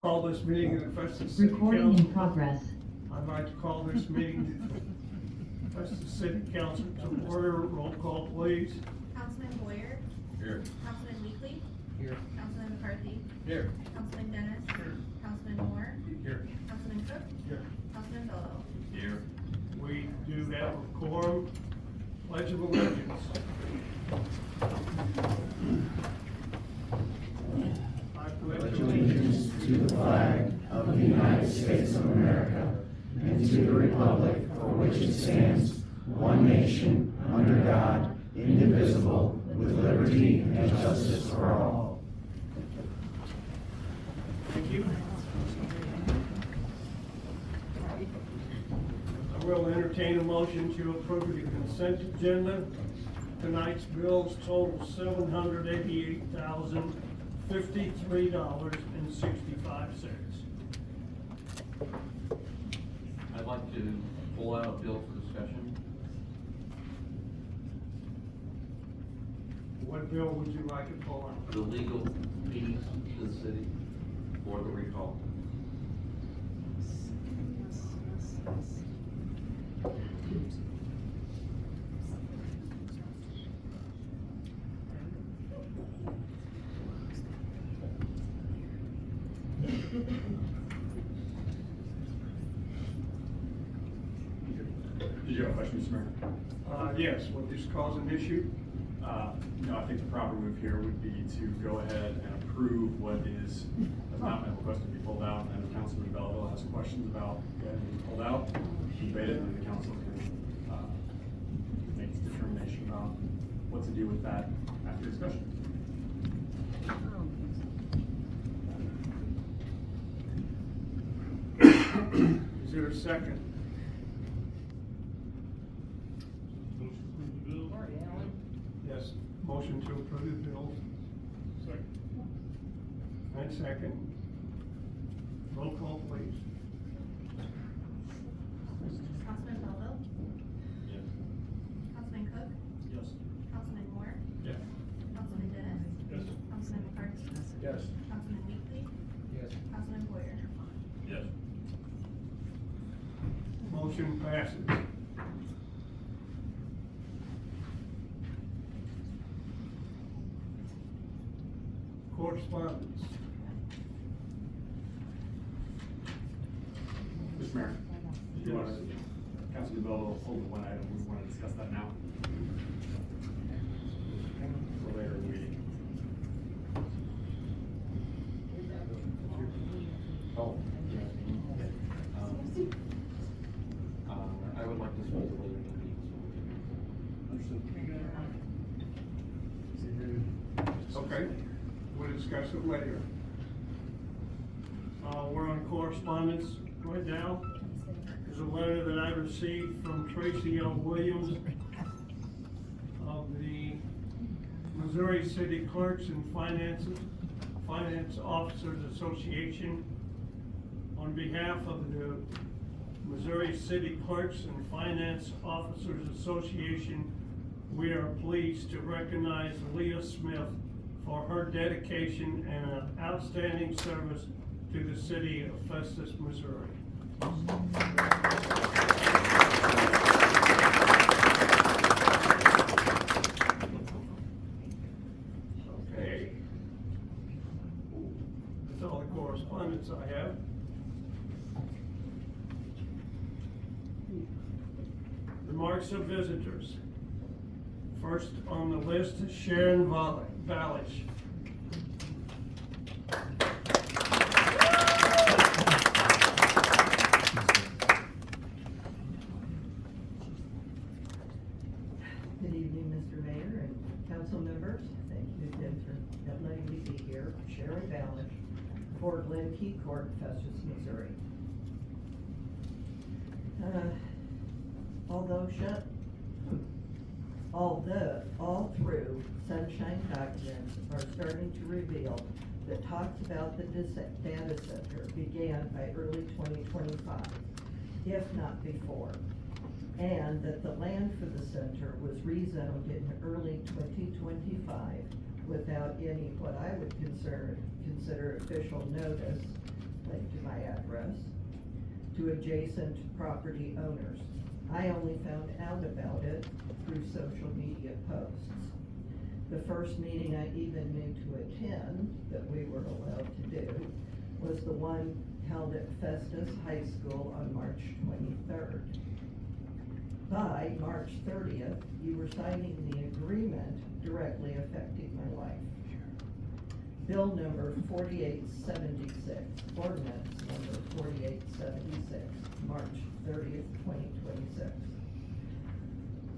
Call this meeting of the Festus City Recording Council. in progress. I'd like to call this meeting of Festus City Council to order. Roll call, please. Councilman Boyer. Here. Councilman Weekly. Here. Councilman McCarthy. Here. Councilman Dennis. Here. Councilman Moore. Here. Councilman Cook. Here. Councilman Bello. Here. We do have a quorum. Pledge of Allegiance. I Pledge allegiance to the flag of the United States of America and to the republic for which it stands, one nation, under God, indivisible, with liberty and justice for all. Thank you. I will entertain a motion to approve the consent agenda. Tonight's bills total $788,053.65. I'd like to pull out a bill for discussion. What bill would you like to pull out? The legal fees to the city for the recall. Did you have a question, Mr. Mayor? Yes, would this cause an issue? No, I think the proper move here would be to go ahead and approve what has not been requested to be pulled out, and if Councilman Belleville has questions about getting it pulled out, debate it, and the council can make its determination about what to do with that after discussion. Is there a second? Yes, motion to approve the bills. Second. And second. Roll call, please. Councilman Bello. Yes. Councilman Cook. Yes. Councilman Moore. Yes. Councilman Dennis. Yes. Councilman McCarthy. Yes. Councilman Weekly. Yes. Councilman Boyer. Yes. Motion passes. Correspondence. Mr. Mayor, you want to, Councilman Belleville pulled one item, we want to discuss that now? For later in the meeting. Oh. I would like to speak later in the meeting. Okay, we'll discuss it later. We're on correspondence right now. There's a letter that I received from Tracy L. Williams of the Missouri City Clerks and Finance Officers Association. On behalf of the Missouri City Clerks and Finance Officers Association, we are pleased to recognize Leah Smith for her dedication and outstanding service to the city of Festus, Missouri. Okay. That's all the correspondence I have. Remarks of visitors. First on the list is Sharon Valish. Good evening, Mr. Mayor and council members. Thank you again for letting me be here. Sharon Ballish, for Glen Key Court, Festus, Missouri. All through Sunshine documents are starting to reveal that talks about the data center began by early 2025, if not before, and that the land for the center was rezoned in early 2025 without any, what I would consider official notice address to adjacent property owners. I only found out about it through social media posts. The first meeting I even knew to attend that we were allowed to do was the one held at Festus High School on March 23rd. By March 30th, you were signing the agreement directly affecting my life. Bill number 4876, ordinance number 4876, March 30th, 2026.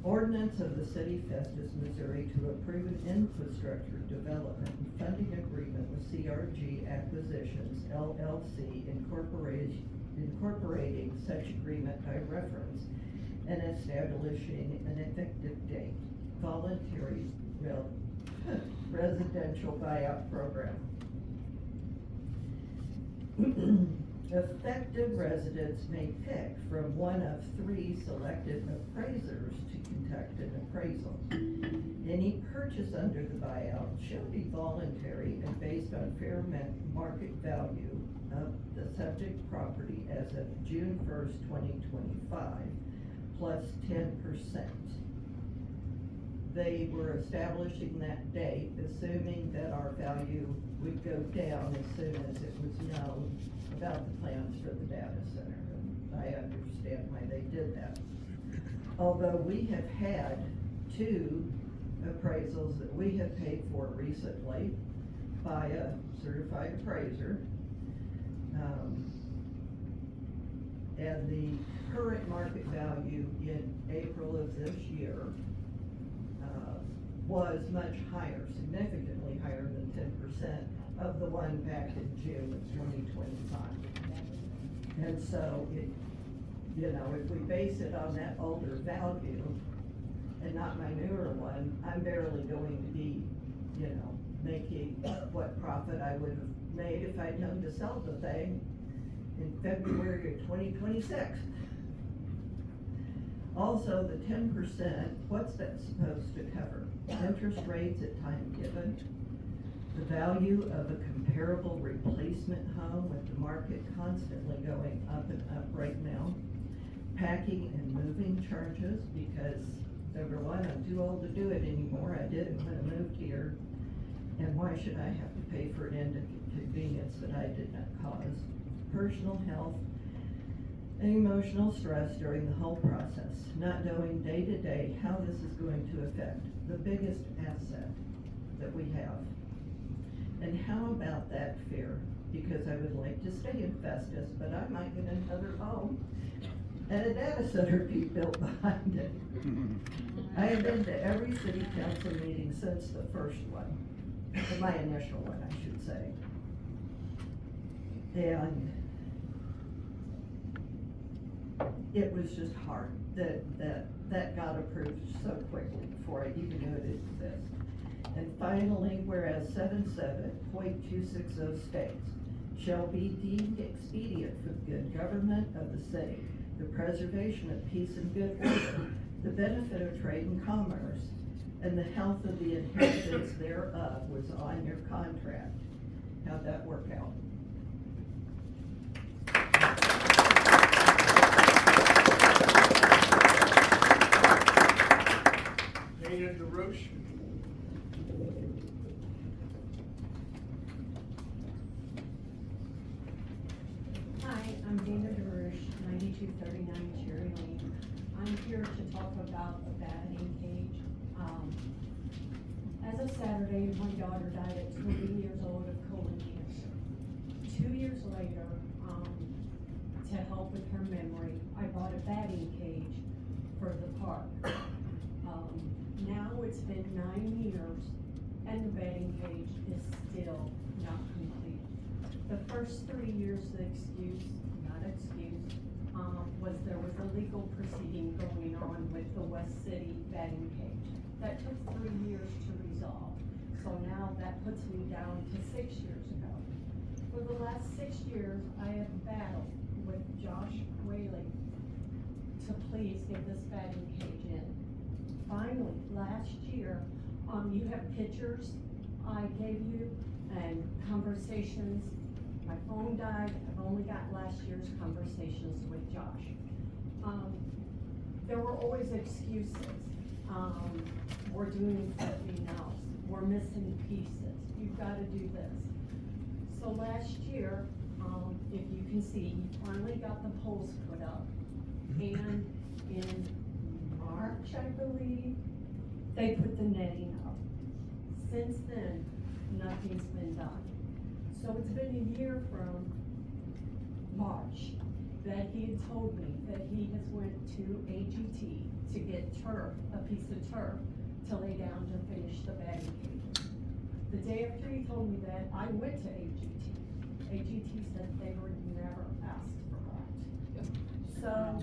Ordinance of the City of Festus, Missouri to approve an infrastructure development and funding agreement with CRG Acquisitions LLC incorporating such agreement by reference and establishing an effective date. Voluntary residential buyout program. Affected residents may pick from one of 3 selected appraisers to conduct an appraisal. Any purchase under the buyout shall be voluntary and based on fair market value of the subject property as of June 1st, 2025, plus 10%. They were establishing that date, assuming that our value would go down as soon as it was known about the plans for the data center. And I understand why they did that. Although we have had 2 appraisals that we have paid for recently by a certified appraiser. And the current market value in April of this year was much higher, significantly higher than 10% of the one back in June of 2025. And so if we base it on that older value and not my newer one, I'm barely going to be, making what profit I would have made if I'd known to sell the thing in February of 2026. Also, the 10%, what's that supposed to cover? Interest rates at time given, the value of a comparable replacement home with the market constantly going up and up right now, packing and moving charges, because number one, I'm too old to do it anymore. I didn't when I moved here. And why should I have to pay for an inconvenience that I did not cause? Personal health and emotional stress during the whole process, not knowing day to day how this is going to affect the biggest asset that we have. And how about that fear? Because I would like to stay in Festus, but I might get another home and a data center be built behind it. I have been to every city council meeting since the first one, my initial one, I should say. And it was just hard that got approved so quickly before I even knew it existed. And finally, whereas 77.260 states shall be deemed expedient for the good government of the city, the preservation of peace and good order, the benefit of trade and commerce, and the health of the inhabitants thereof was on your contract. How'd that work out? Dana DeRoche. Hi, I'm Dana DeRoche, 9239 Cherry Lane. I'm here to talk about a battening cage. As of Saturday, my daughter died at 20 years old of colon cancer. 2 years later, to help with her memory, I bought a batting cage for the park. Now it's been 9 years and the batting cage is still not complete. The first 3 years, the was there was a legal proceeding going on with the West City batting cage. That took 3 years to resolve. So now that puts me down to 6 years ago. For the last 6 years, I have battled with Josh Whaley to please get this batting cage in. Finally, last year, you have pictures I gave you and conversations. My phone died. I've only got at last year's conversations with Josh. There were always excuses. We're doing something else, we're missing pieces, you've gotta do this. So last year, if you can see, he finally got the poles put up. And in March, I believe, they put the netting up. Since then, nothing's been done. So it's been a year from March that he had told me that he has went to AGT to get turf, a piece of turf, to lay down to finish the batting cage. The day after he told me that, I went to AGT. AGT said they were never asked for that. So,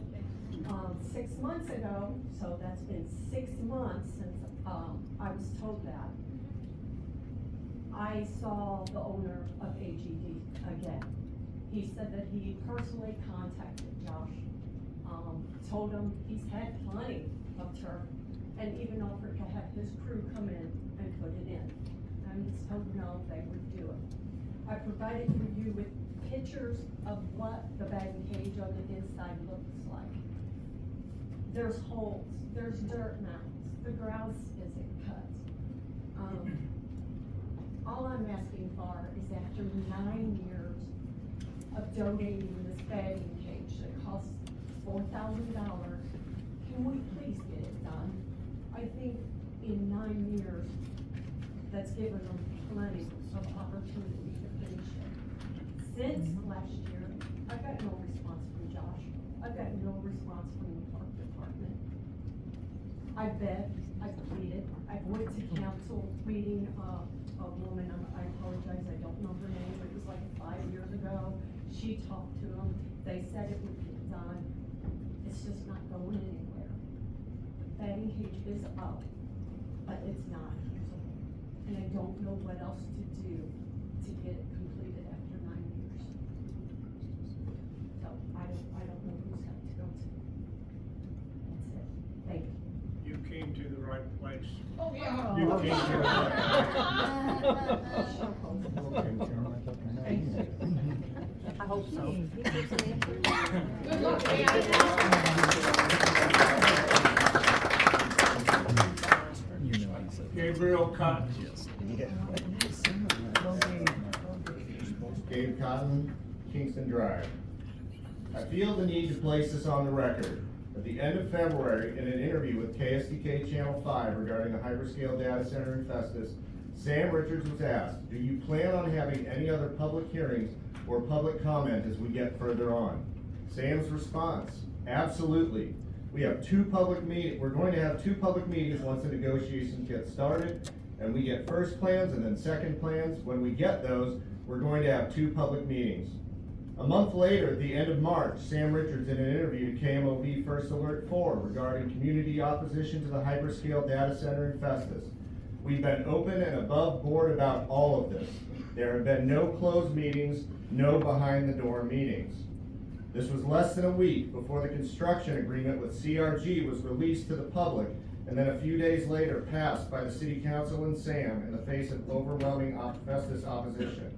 6 months ago, so that's been 6 months since, I was told that. I saw the owner of AGD again. He said that he personally contacted Josh, told him he's had plenty of turf, and even offered to have his crew come in and put it in. And just told him no, they would do it. I provided for you with pictures of what the batting cage on the inside looks like. There's holes, there's dirt mounds, the grouse isn't cut. All I'm asking for is after 9 years of donating this batting cage that costs $4,000, can we please get it done? I think in 9 years, that's given them plenty of opportunity to finish it. Since last year, I've got no response from Josh. I've got no response from the park department. I begged, I pleaded, I went to council meeting, a woman, I apologize, I don't know her name, it was like 5 years ago. She talked to them, they said it would get done, it's just not going anywhere. Batting cage is up, but it's not usable, and I don't know what else to do to get it completed after 9 years. So, I don't know who's got to go to. That's it, thank you. You came to the right place. Oh, yeah. You came to the right I hope so. Good luck, Gabriel Cotton. Gabe Cotton, Kingston Drive. I feel the need to place this on the record. At the end of February, in an interview with KSDK Channel 5 regarding the hyperscale data center in Festus, Sam Richards was asked, do you plan on having any other public hearings or public comment as we get further on? Sam's response, absolutely. We have we're going to have 2 public meetings once the negotiations get started, and we get first plans and then second plans. When we get those, we're going to have 2 public meetings. A month later, at the end of March, Sam Richards in an interview to KMOV First Alert 4 regarding community opposition to the hyperscale data center in Festus. We've been open and above board about all of this. There have been no closed meetings, no behind the door meetings. This was less than a week before the construction agreement with CRG was released to the public, and then a few days later passed by the City Council and Sam in the face of overwhelming Festus opposition.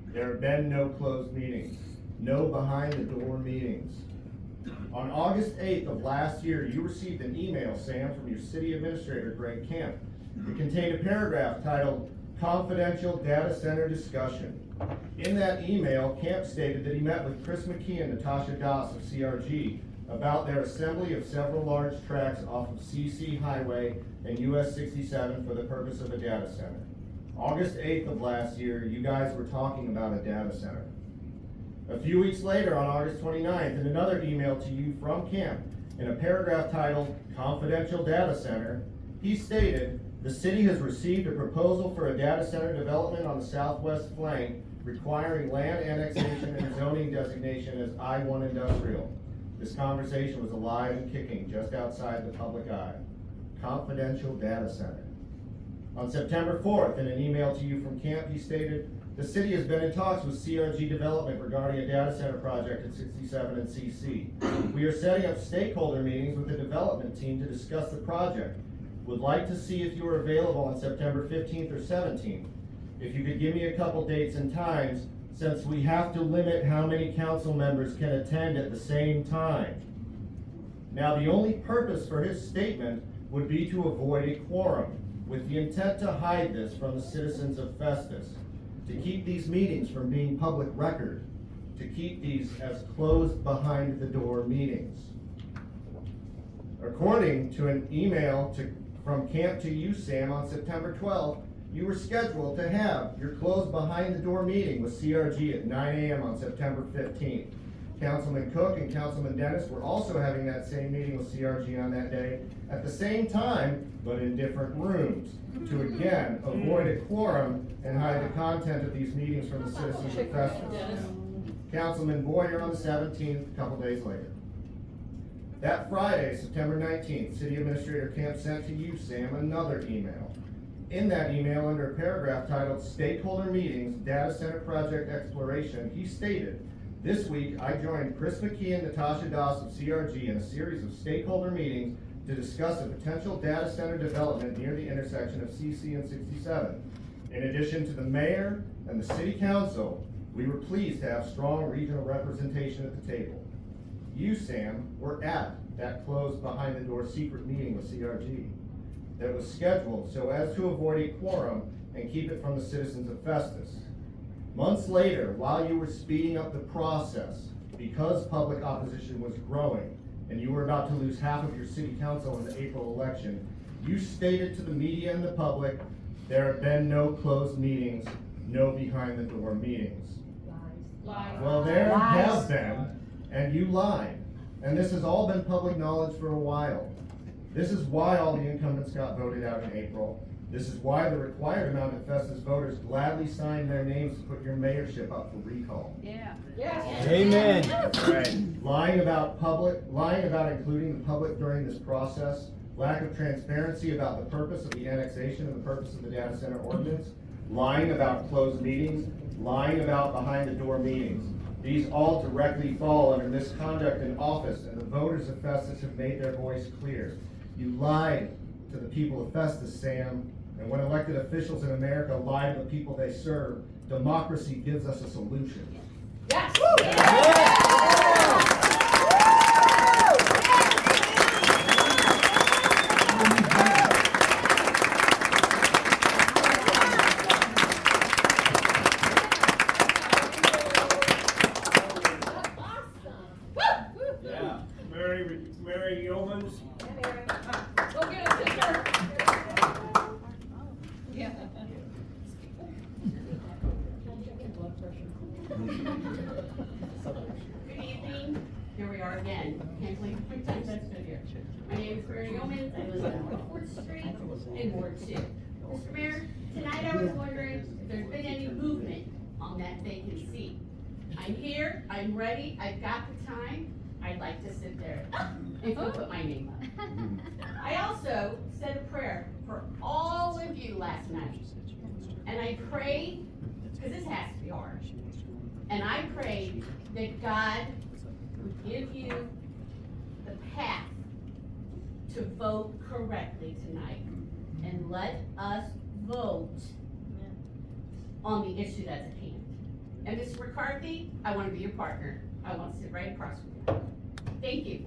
There have been no closed meetings, no behind the door meetings. On August 8th of last year, you received an email, Sam, from your city administrator, Greg Kemp. It contained a paragraph titled Confidential Data Center Discussion. In that email, Kemp stated that he met with Chris McKee and Natasha Das of CRG about their assembly of several large tracks off of CC Highway and US 67 for the purpose of a data center. August 8th of last year, you guys were talking about a data center. A few weeks later, on August 29th, in another email to you from Kemp, in a paragraph titled Confidential Data Center, he stated, the city has received a proposal for a data center development on the southwest flank requiring land annexation and zoning designation as I-1 industrial. This conversation was alive and kicking just outside the public eye. Confidential data center. On September 4th, in an email to you from Kemp, he stated, the city has been in talks with CRG Development regarding a data center project at 67 and CC. We are setting up stakeholder meetings with the development team to discuss the project. Would like to see if you are available on September 15th or 17th. If you could give me a couple dates and times, since we have to limit how many council members can attend at the same time. Now, the only purpose for his statement would be to avoid a quorum, with the intent to hide this from the citizens of Festus, to keep these meetings from being public record, to keep these as closed behind the door meetings. According to an email from Camp to you, Sam, on September 12th, you were scheduled to have your closed behind the door meeting with CRG at 9 a.m. on September 15th. Councilman Cook and Councilman Dennis were also having that same meeting with CRG on that day at the same time, but in different rooms, to again avoid a quorum and hide the content of these meetings from the citizens of Festus. Councilman Boyer on the 17th, a couple days later. That Friday, September 19th, City Administrator Camp sent to you, Sam, another email. In that email, under a paragraph titled Stakeholder Meetings, Data Center Project Exploration, he stated, "This week, I joined Chris McKee and Natasha Doss of CRG in a series of stakeholder meetings to discuss a potential data center development near the intersection of CC and 67. In addition to the mayor and the city council, we were pleased to have strong regional representation at the table. You, Sam, were at that closed behind-the-door secret meeting with CRG that was scheduled so as to avoid a quorum and keep it from the citizens of Festus. Months later, while you were speeding up the process, because public opposition was growing and you were about to lose half of your city council in the April election, you stated to the media and the public, there have been no closed meetings, no behind-the-door meetings." Lies. Well, there Lies. have been, and you lied. And this has all been public knowledge for a while. This is why all the incumbents got voted out in April. This is why the required amount of Festus voters gladly signed their names to put your mayorship up for recall. Yeah. Yes. Amen. Lying about including the public during this process, lack of transparency about the purpose of the annexation and the purpose of the data center ordinance, lying about closed meetings, lying about behind-the-door meetings. These all directly fall under misconduct in office, and the voters of Festus have made their voice clear. You lied to the people of Festus, Sam, and when elected officials in America lie to the people they serve, democracy gives us a solution. Yes. Yeah. Mary Yeomans, Go get a sister. Yeah. Good evening, here we are again, can't believe we've done this here. My name is Mary Yeomans, I live on 4th Street in Ward 2. Mr. Mayor, tonight I was wondering if there's been any movement on that vacant seat. I'm here, I'm ready, I've got the time, I'd like to sit there if you'll put my name up. I also said a prayer for all of you last night, and I prayed, because this has to be hard, and I prayed that God would give you the path to vote correctly tonight, and let us vote on the issue that's at hand. And Mr. McCarthy, I want to be your partner. I want to sit right across from you. Thank you.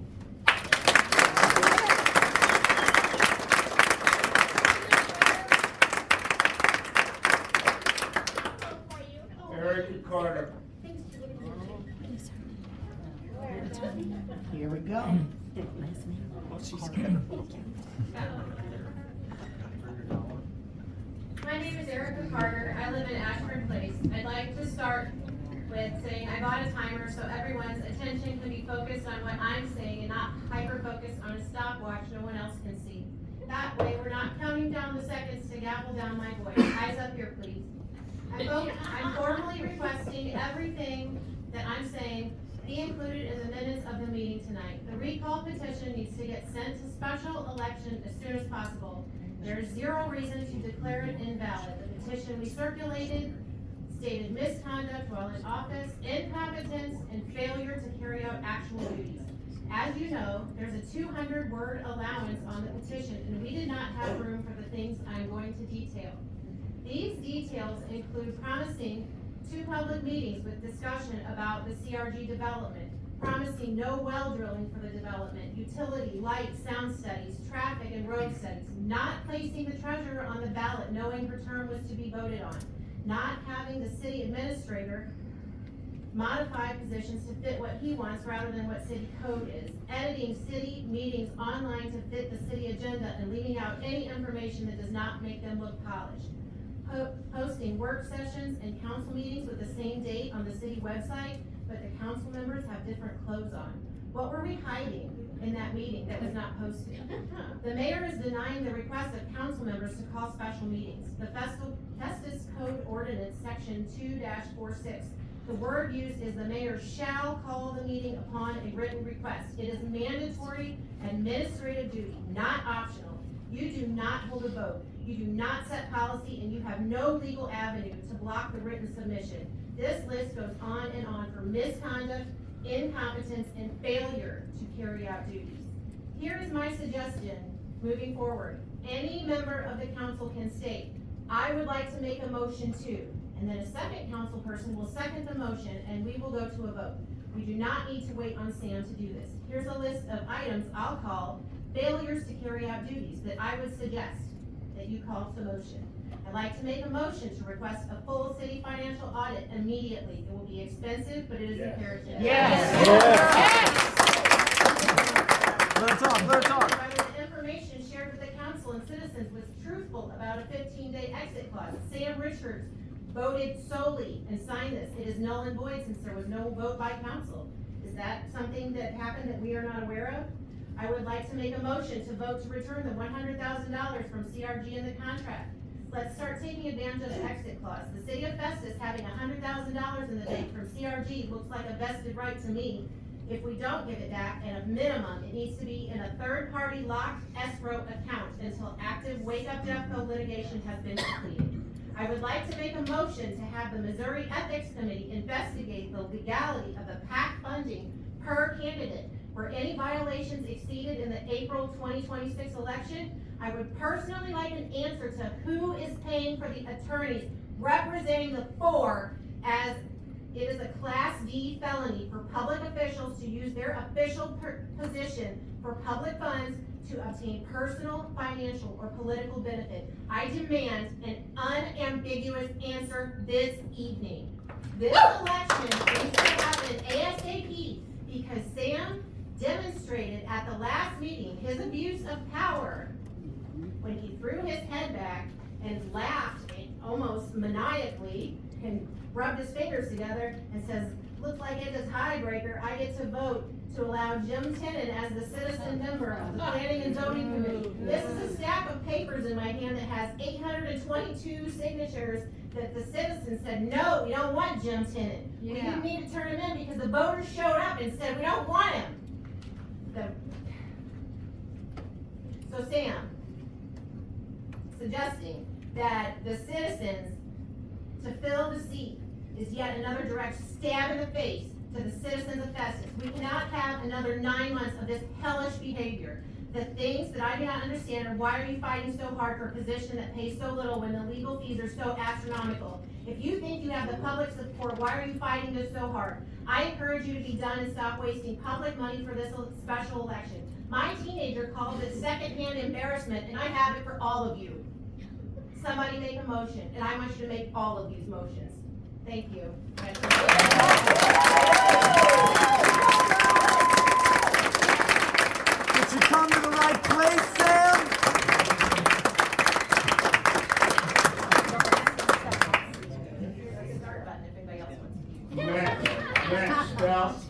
Erica Carter. Here we go. My name is Erica Carter. I live in Ashford Place. I'd like to start with saying I bought a timer so everyone's attention can be focused on what I'm saying and not hyper-focused on a stopwatch no one else can see. That way, we're not counting down the seconds to gavel down my voice. Eyes up here, please. I'm formally requesting everything that I'm saying be included in the minutes of the meeting tonight. The recall petition needs to get sent to special election as soon as possible. There is zero reason to declare it invalid. The petition we circulated stated misconduct while in office, incompetence, and failure to carry out actual duties. As you know, there's a 200-word allowance on the petition, and we did not have room for the things I'm going to detail. These details include promising 2 public meetings with discussion about the CRG development, promising no well drilling for the development, utility, light, sound studies, traffic and road studies, not placing the treasurer on the ballot knowing her term was to be voted on, not having the city administrator modify positions to fit what he wants rather than what city code is, editing city meetings online to fit the city agenda and leaving out any information that does not make them look polished, posting work sessions and council meetings with the same date on the city website, but the council members have different clothes on. What were we hiding in that meeting that was not posted? The mayor is denying the request of council members to call special meetings. The Festus Code Ordinance, section 2-46. The word used is the mayor shall call the meeting upon a written request. It is mandatory administrative duty, not optional. You do not hold a vote. You do not set policy, and you have no legal avenue to block the written submission. This list goes on and on for misconduct, incompetence, and failure to carry out duties. Here is my suggestion moving forward. Any member of the council can state, I would like to make a motion to, and then a second council person will second the motion, and we will go to a vote. We do not need to wait on Sam to do this. Here's a list of items I'll call failures to carry out duties that I would suggest that you call to motion. I'd like to make a motion to request a full city financial audit immediately. It will be expensive, but it is imperative. Let her talk. Whether the information shared with the council and citizens was truthful about a 15-day exit clause. Sam Richards voted solely and signed this. It is null and void since there was no vote by council. Is that something that happened that we are not aware of? I would like to make a motion to vote to return the $100,000 from CRG in the contract. Let's start taking advantage of the exit clause. The city of Festus having $100,000 in the bank from CRG looks like a vested right to me. If we don't give it back, at a minimum, it needs to be in a third-party locked escrow account until active Wake Up Jeffco litigation has been completed. I would like to make a motion to have the Missouri Ethics Committee investigate the legality of the PAC funding per candidate. Were any violations exceeded in the April 2026 election? I would personally like an answer to who is paying for the attorneys representing the 4, as it is a Class D felony for public officials to use their official position for public funds to obtain personal, financial, or political benefit. I demand an unambiguous answer this evening. This election needs to happen ASAP because Sam demonstrated at the last meeting his abuse of power when he threw his head back and laughed almost maniacally and rubbed his fingers together and says, looks like it is highbreaker, I get to vote to allow Jim Tennant as the citizen member of the Planning and Zoning Committee. This is a stack of papers in my hand that has 822 signatures that the citizens said, no, we don't want Jim Tennant. We didn't need to turn him in because the voters showed up and said, we don't want him. So Sam, suggesting that the citizens to fill the seat is yet another direct stab in the face to the citizens of Festus. We cannot have another 9 months of this hellish behavior. The things that I do not understand are why are you fighting so hard for a position that pays so little when the legal fees are so astronomical? If you think you have the public support, why are you fighting this so hard? I encourage you to be done and stop wasting public money for this special election. My teenager called it secondhand embarrassment, and I have it for all of you. Somebody make a motion, and I want you to make all of these motions. Thank you. Did you come to the right place, Sam? Start button if anybody else wants to. Next, Beth.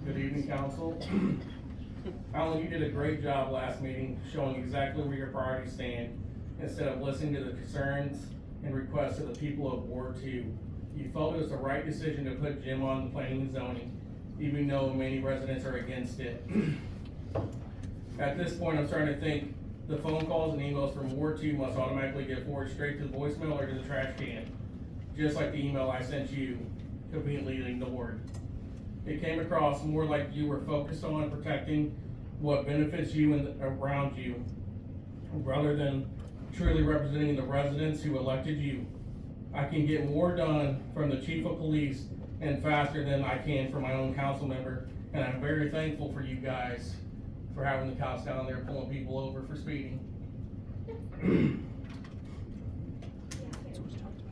Good evening, council. Alan, you did a great job last meeting showing exactly where your priorities stand instead of listening to the concerns and requests of the people of Ward 2. You felt it was the right decision to put Jim on the planning and zoning, even though many residents are against it. At this point, I'm starting to think the phone calls and emails from Ward 2 must automatically get forwarded straight to the voicemail or to the trash can, just like the email I sent you, conveniently ignored. It came across more like you were focused on protecting what benefits you and around you, rather than truly representing the residents who elected you. I can get more done from the chief of police and faster than I can from my own council member, and I'm very thankful for you guys for having the cops down there pulling people over for speeding.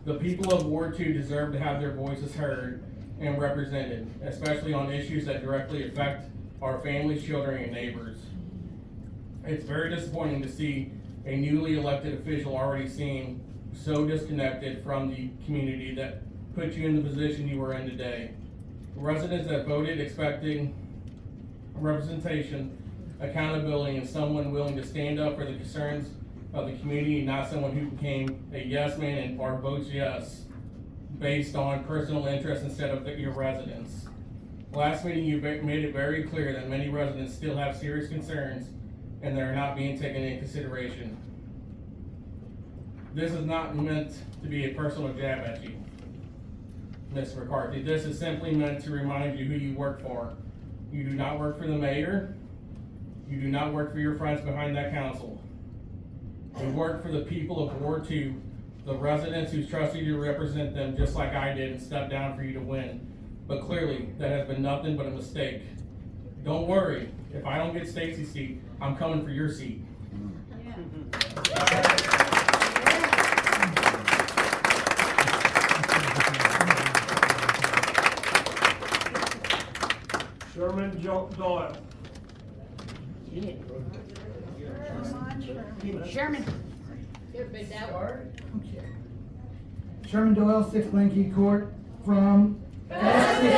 The people of Ward 2 deserve to have their voices heard and represented, especially on issues that directly affect our families, children, and neighbors. It's very disappointing to see a newly elected official already seem so disconnected from the community that put you in the position you are in today. Residents that voted expecting representation, accountability, and someone willing to stand up for the concerns of the community, not someone who became a yes man and or votes yes based on personal interest instead of your residents. Last meeting, you made it very clear that many residents still have serious concerns and they are not being taken into consideration. This is not meant to be a personal jab at you, Ms. McCarthy. This is simply meant to remind you who you work for. You do not work for the mayor. You do not work for your friends behind that council. You work for the people of Ward 2, the residents who trusted you to represent them just like I did and stepped down for you to win. But clearly, that has been nothing but a mistake. Don't worry, if I don't get Stacy's seat, I'm coming for your seat. Sherman Doyle. Sherman. Here, Big Dad. Sherman Doyle, 6 Glenkey Court, from Festus.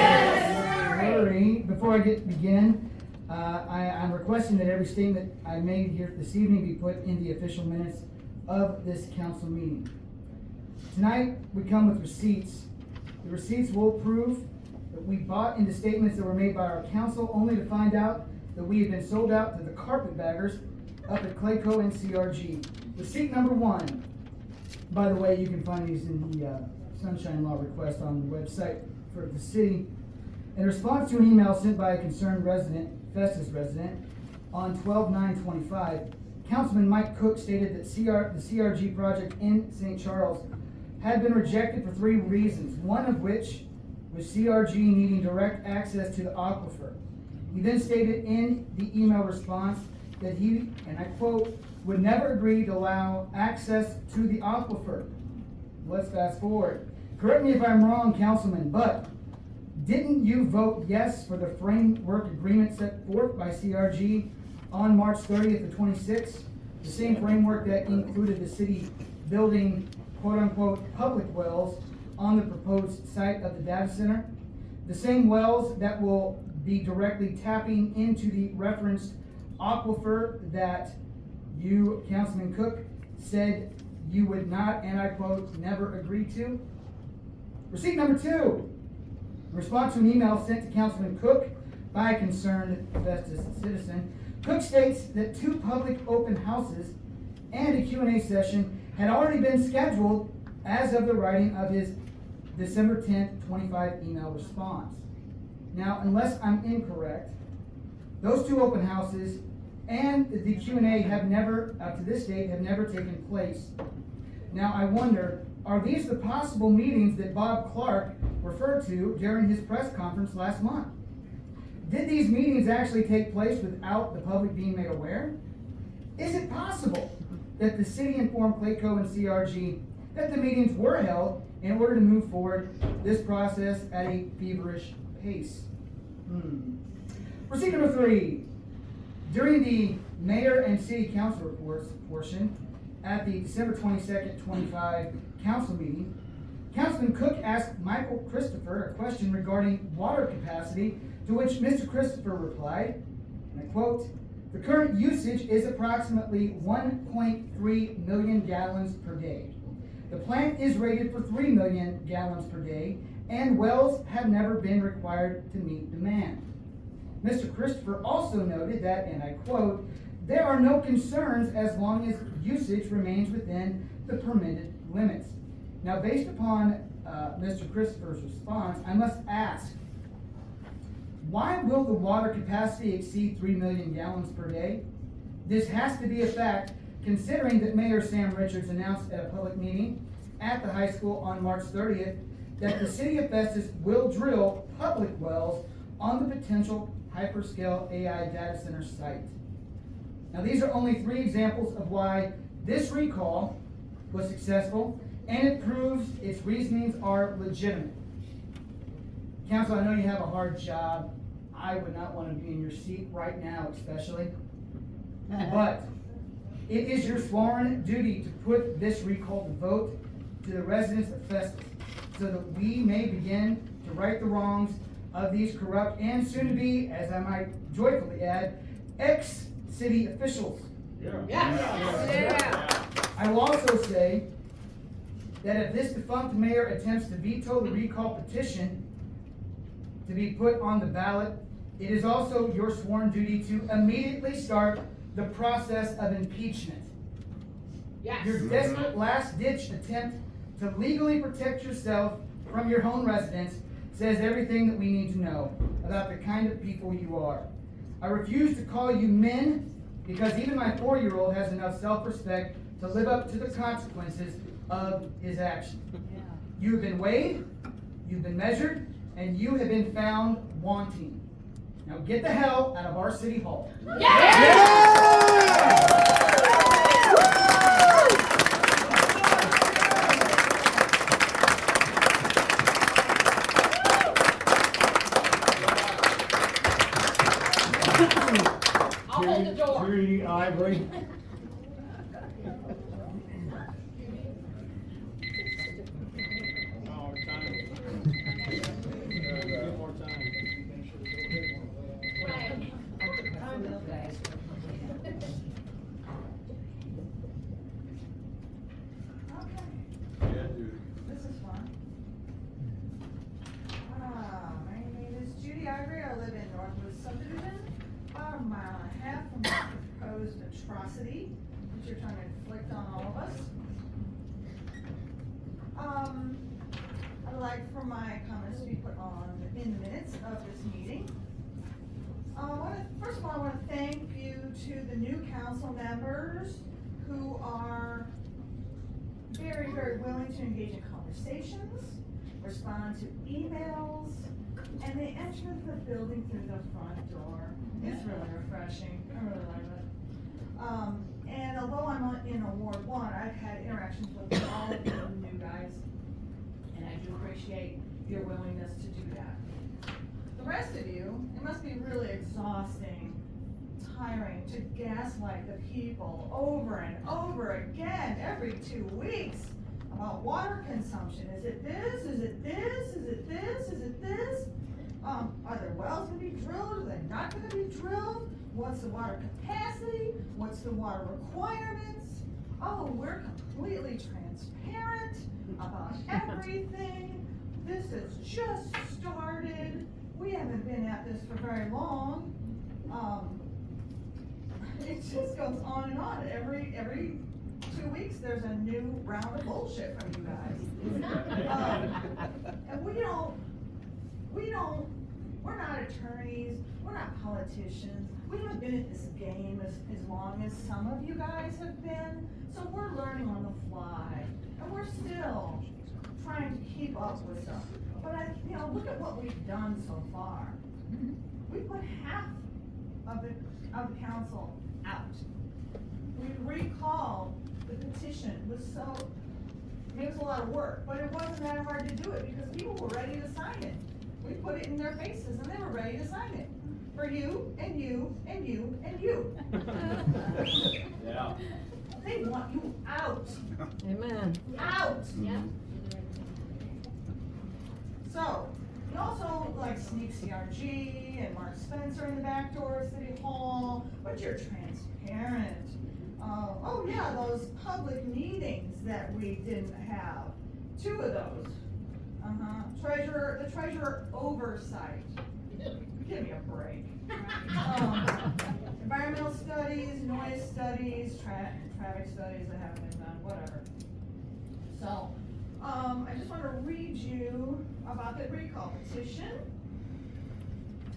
Before I begin, I'm requesting that every statement I made here this evening be put in the official minutes of this council meeting. Tonight, we come with receipts. The receipts will prove that we bought into statements that were made by our council, only to find out that we have been sold out to the carpetbaggers up at Clayco and CRG. Receipt number 1. By the way, you can find these in the Sunshine Law request on the website for the city. In response to an email sent by a concerned resident, Festus resident, on 12/9/25, Councilman Mike Cook stated that the CRG project in St. Charles had been rejected for 3 reasons, one of which was CRG needing direct access to the aquifer. He then stated in the email response that he, and I quote, would never agree to allow access to the aquifer. Let's fast forward. Correct me if I'm wrong, Councilman, but didn't you vote yes for the framework agreement set forth by CRG on March 30th of 26? The same framework that included the city building quote-unquote public wells on the proposed site of the data center? The same wells that will be directly tapping into the referenced aquifer that you, Councilman Cook, said you would not, and I quote, never agree to? Receipt number 2. In response to an email sent to Councilman Cook by a concerned Festus citizen, Cook states that 2 public open houses and a Q&A session had already been scheduled as of the writing of his December 10th, 25 email response. Now, unless I'm incorrect, those 2 open houses and the Q&A have never, up to this date, have never taken place. Now, I wonder, are these the possible meetings that Bob Clark referred to during his press conference last month? Did these meetings actually take place without the public being made aware? Is it possible that the city informed Clayco and CRG that the meetings were held in order to move forward this process at a feverish pace? Receipt number 3. During the mayor and city council reports portion at the December 22nd, 25 council meeting, Councilman Cook asked Michael Christopher a question regarding water capacity, to which Mr. Christopher replied, and I quote, "The current usage is approximately 1.3 million gallons per day. The plant is rated for 3 million gallons per day, and wells have never been required to meet demand." Mr. Christopher also noted that, and I quote, "There are no concerns as long as usage remains within the permitted limits." Now, based upon Mr. Christopher's response, I must ask, Why will the water capacity exceed 3 million gallons per day? This has to be a fact, considering that Mayor Sam Richards announced at a public meeting at the high school on March 30th that the city of Festus will drill public wells on the potential hyperscale AI data center site. Now, these are only 3 examples of why this recall was successful, and it proves its reasonings are legitimate. Council, I know you have a hard job. I would not want to be in your seat right now, especially. But it is your sworn duty to put this recall to vote to the residents of Festus, so that we may begin to right the wrongs of these corrupt and soon to be, as I might joyfully add, ex-city officials. I will also say that if this defunct mayor attempts to veto the recall petition to be put on the ballot, it is also your sworn duty to immediately start the process of impeachment. Yes. Your desperate last-ditch attempt to legally protect yourself from your own residents says everything that we need to know about the kind of people you are. I refuse to call you men, because even my 4-year-old has enough self-respect to live up to the consequences of his actions. You have been weighed, you've been measured, and you have been found wanting. Now get the hell out of our city hall. I'll hold the door. Judy Ivory. This is fun. My name is Judy Ivory. I live in Northwood Subdivision, about a mile and a half from the proposed atrocity that you're trying to inflict on all of us. I'd like for my comments to be put on in the minutes of this meeting. First of all, I want to thank you to the new council members who are very, very willing to engage in conversations, respond to emails, and they enter the building through the front door. It's really refreshing. I really like it. And although I'm in Ward 1, I've had interactions with all of the new guys, and I do appreciate your willingness to do that. The rest of you, it must be really exhausting, tiring to gaslight the people over and over again every 2 weeks about water consumption. Is it this? Is it this? Is it this? Is it this? Are there wells gonna be drilled? Are they not gonna be drilled? What's the water capacity? What's the water requirements? Oh, we're completely transparent about everything. This has just started. We haven't been at this for very long. It just goes on and on. Every 2 weeks, there's a new round of bullshit from you guys. And we're not attorneys, we're not politicians, we haven't been at this game as long as some of you guys have been, so we're learning on the fly, and we're still trying to keep up with stuff. But look at what we've done so far. We put half of the council out. We recalled the petition. It was a lot of work, but it wasn't that hard to do it because people were ready to sign it. We put it in their faces and they were ready to sign it. For you, and you, and you, and you. Yeah. They want you out. Amen. Out. Yeah. So, you also like sneak CRG and Mark Spencer in the back door of City Hall, but you're transparent. Oh yeah, those public meetings that we didn't have. 2 of those. The treasurer oversight. Give me a break. Environmental studies, noise studies, traffic studies that haven't been done, whatever. So, I just want to read you about the recall petition.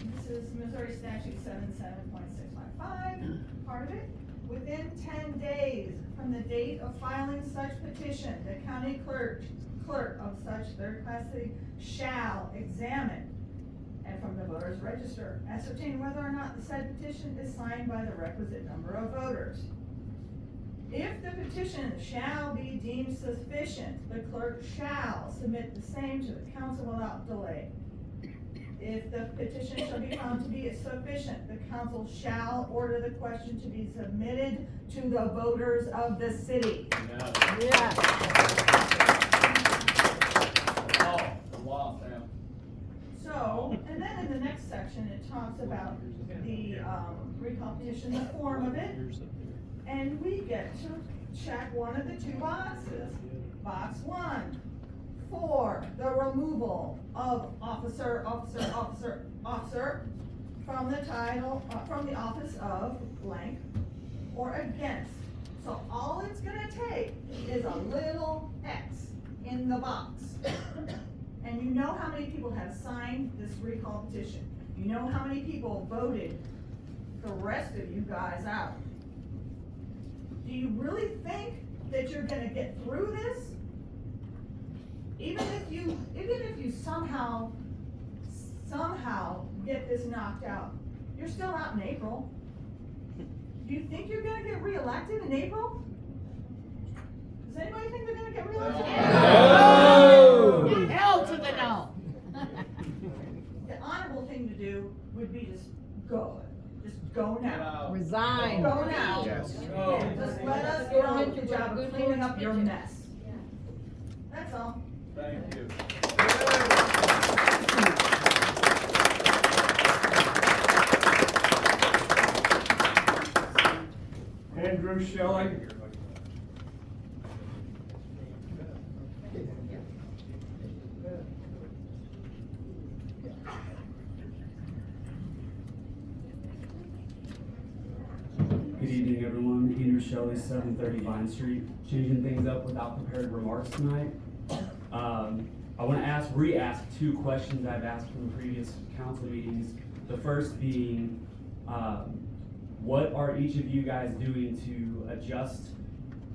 this is Missouri statute 77.655, part of it. Within 10 days from the date of filing such petition, the county clerk of such third-class city shall examine, and from the voters register, ascertain whether or not the said petition is signed by the requisite number of voters. If the petition shall be deemed sufficient, the clerk shall submit the same to the council without delay. If the petition shall be found to be sufficient, the council shall order the question to be submitted to the voters of the city. Wow, Sam. So, and then in the next section, it talks about the recall petition, the form of it. And we get to check one of the two boxes. Box 1, for the removal of officer from the title, from the office of blank, or against. So all it's gonna take is a little X in the box. And you know how many people have signed this recall petition. You know how many people voted the rest of you guys out. Do you really think that you're gonna get through this? Even if you somehow get this knocked out, you're still out in April. Do you think you're gonna get reelected in April? Does anybody think they're gonna get reelected? No! Hell to the no. The honorable thing to do would be just go. Just go now. Resign. Go now. Yes. And just let us get on with the job of cleaning up your mess. That's all. Thank you. Andrew Shelley. Good evening, everyone. Andrew Shelley, 730 Vine Street. Changing things up without prepared remarks tonight. I want to re-ask two questions I've asked from previous council meetings. The first being, what are each of you guys doing to adjust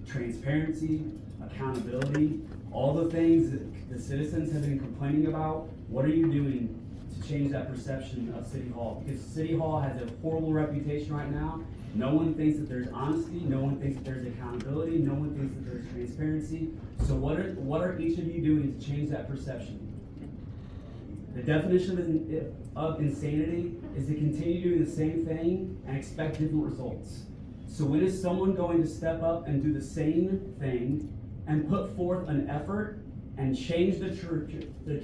transparency, accountability, all the things that the citizens have been complaining about? What are you doing to change that perception of City Hall? Because City Hall has a horrible reputation right now. No one thinks that there's honesty. No one thinks that there's accountability. No one thinks that there's transparency. So what are each of you doing to change that perception? The definition of insanity is to continue doing the same thing and expect different results. So when is someone going to step up and do the same thing and put forth an effort and change the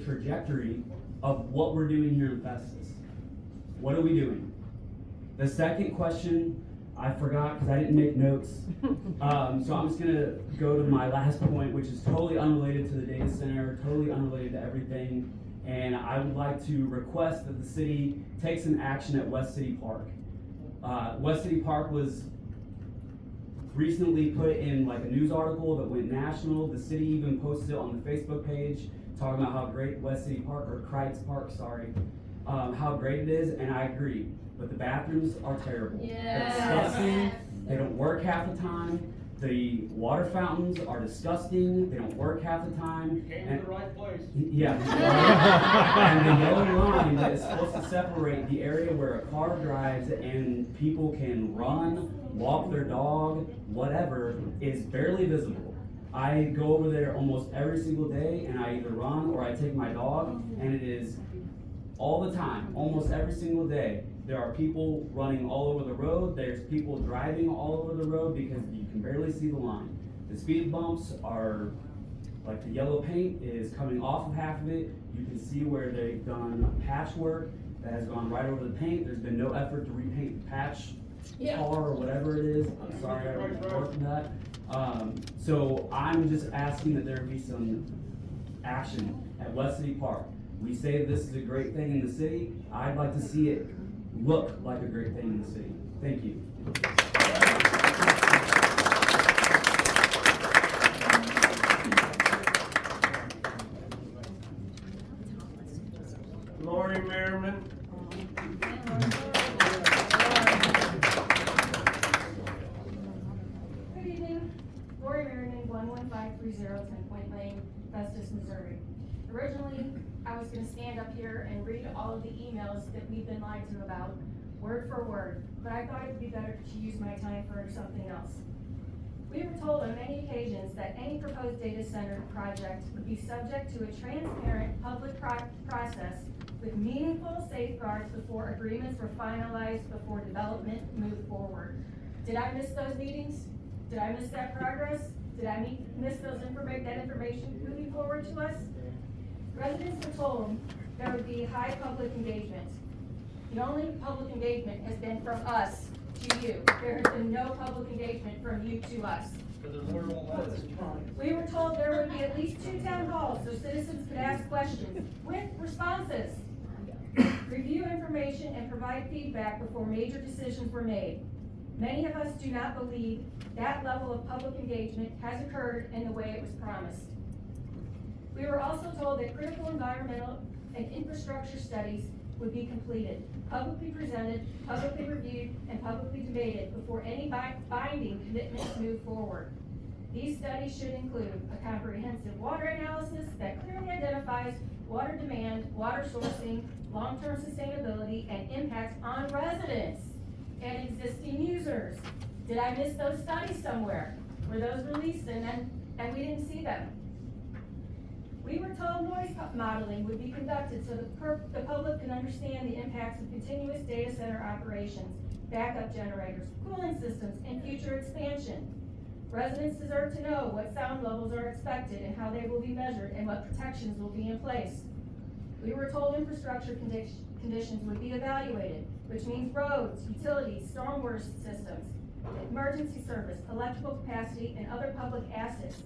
trajectory of what we're doing here in Festus? What are we doing? The second question, I forgot because I didn't make notes. So I'm just gonna go to my last point, which is totally unrelated to the data center, totally unrelated to everything. And I would like to request that the city take some action at West City Park. West City Park was recently put in like a news article that went national. The city even posted it on the Facebook page, talking about how great West City Park, or Kreitz Park, sorry, how great it is, and I agree. But the bathrooms are terrible. They're disgusting. They don't work half the time. The water fountains are disgusting. They don't work half the time. Came to the right place. Yeah. And the yellow line that is supposed to separate the area where a car drives and people can run, walk their dog, whatever, is barely visible. I go over there almost every single day, and I either run or I take my dog, and it is all the time, almost every single day. There are people running all over the road. There's people driving all over the road because you can barely see the line. The speed bumps are, like the yellow paint is coming off of half of it. You can see where they've done patchwork that has gone right over the paint. There's been no effort to repaint the patch tar or whatever it is. I'm sorry, I don't work from that. So I'm just asking that there be some action at West City Park. We say this is a great thing in the city. I'd like to see it look like a great thing in the city. Thank you. Lori Merriman. 1530 10 Point Lane, Festus, Missouri. Originally, I was gonna stand up here and read all of the emails that we've been lied to about, word for word, but I thought it would be better to use my time for something else. We were told on many occasions that any proposed data center project would be subject to a transparent public process with meaningful safeguards before agreements were finalized, before development moved forward. Did I miss those meetings? Did I miss that progress? Did I miss that information moving forward to us? Residents were told there would be high public engagement. The only public engagement has been from us to you. There has been no public engagement from you to us. We were told there would be at least 2 town halls so citizens could ask questions with responses, review information, and provide feedback before major decisions were made. Many of us do not believe that level of public engagement has occurred in the way it was promised. We were also told that critical environmental and infrastructure studies would be completed, publicly presented, publicly reviewed, and publicly debated before any binding commitments move forward. These studies should include a comprehensive water analysis that clearly identifies water demand, water sourcing, long-term sustainability, and impacts on residents and existing users. Did I miss those studies somewhere? Were those released and we didn't see them? We were told noise modeling would be conducted so the public can understand the impacts of continuous data center operations, backup generators, cooling systems, and future expansion. Residents deserve to know what sound levels are expected and how they will be measured and what protections will be in place. We were told infrastructure conditions would be evaluated, which means roads, utilities, stormwater systems, emergency service, electrical capacity, and other public assets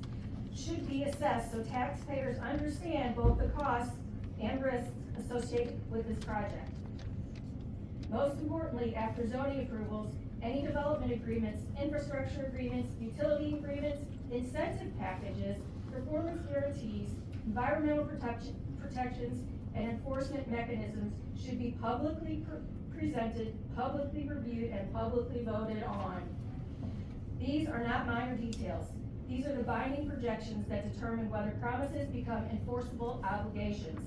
should be assessed so taxpayers understand both the costs and risks associated with this project. Most importantly, after zoning approvals, any development agreements, infrastructure agreements, utility agreements, incentive packages, performance guarantees, environmental protections, and enforcement mechanisms should be publicly presented, publicly reviewed, and publicly voted on. These are not minor details. These are the binding projections that determine whether promises become enforceable obligations.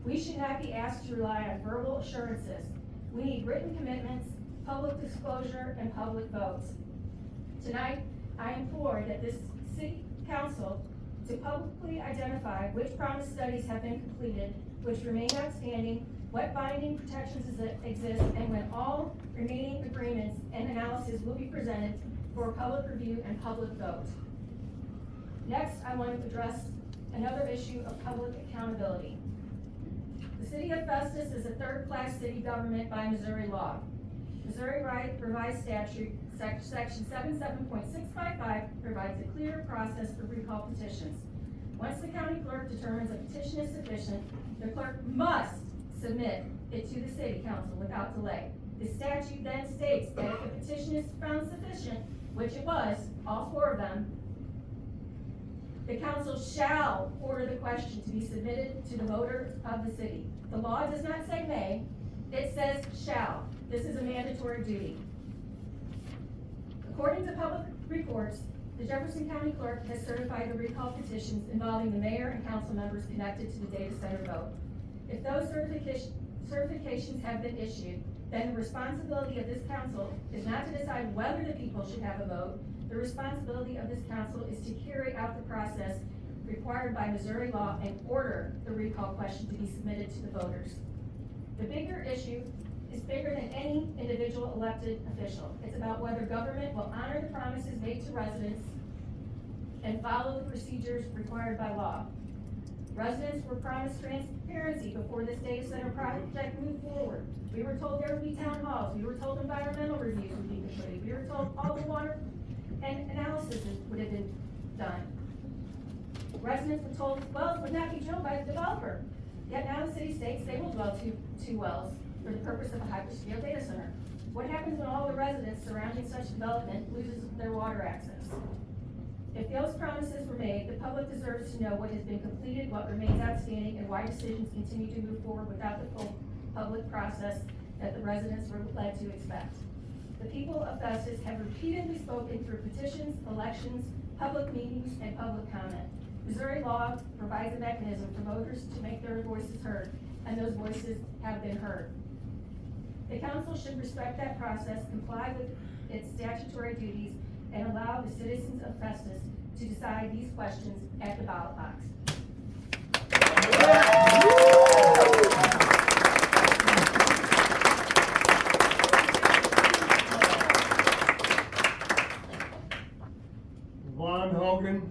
We should not be asked to rely on verbal assurances. We need written commitments, public disclosure, and public votes. Tonight, I implore that this City Council to publicly identify which promise studies have been completed, which remain outstanding, what binding protections exist, and when all remaining agreements and analysis will be presented for public review and public vote. Next, I want to address another issue of public accountability. The City of Festus is a third-class city government by Missouri law. Missouri Revised Statute, Section 77.655 provides a clear process for recall petitions. Once the county clerk determines a petition is sufficient, the clerk must submit it to the City Council without delay. The statute then states that if the petition is found sufficient, which it was, all 4 of them, the council shall order the question to be submitted to the voters of the city. The law does not say may, it says shall. This is a mandatory duty. According to public reports, the Jefferson County Clerk has certified the recall petitions involving the mayor and council members connected to the data center vote. If those certifications have been issued, then the responsibility of this council is not to decide whether the people should have a vote. The responsibility of this council is to carry out the process required by Missouri law and order the recall question to be submitted to the voters. The bigger issue is bigger than any individual elected official. It's about whether government will honor the promises made to residents and follow the procedures required by law. Residents were promised transparency before this data center project moved forward. We were told there would be town halls. We were told environmental reviews would be completed. We were told all the water and analysis would have been done. Residents were told wells would not be drilled by the developer. Yet now the city states they will drill two wells for the purpose of a hyperscale data center. What happens when all the residents surrounding such development loses their water access? If those promises were made, the public deserves to know what has been completed, what remains outstanding, and why decisions continue to move forward without the full public process that the residents were led to expect. The people of Festus have repeatedly spoken through petitions, elections, public meetings, and public comment. Missouri law provides a mechanism for voters to make their voices heard, and those voices have been heard. The council should respect that process, comply with its statutory duties, and allow the citizens of Festus to decide these questions at the ballot box. Von Hogan.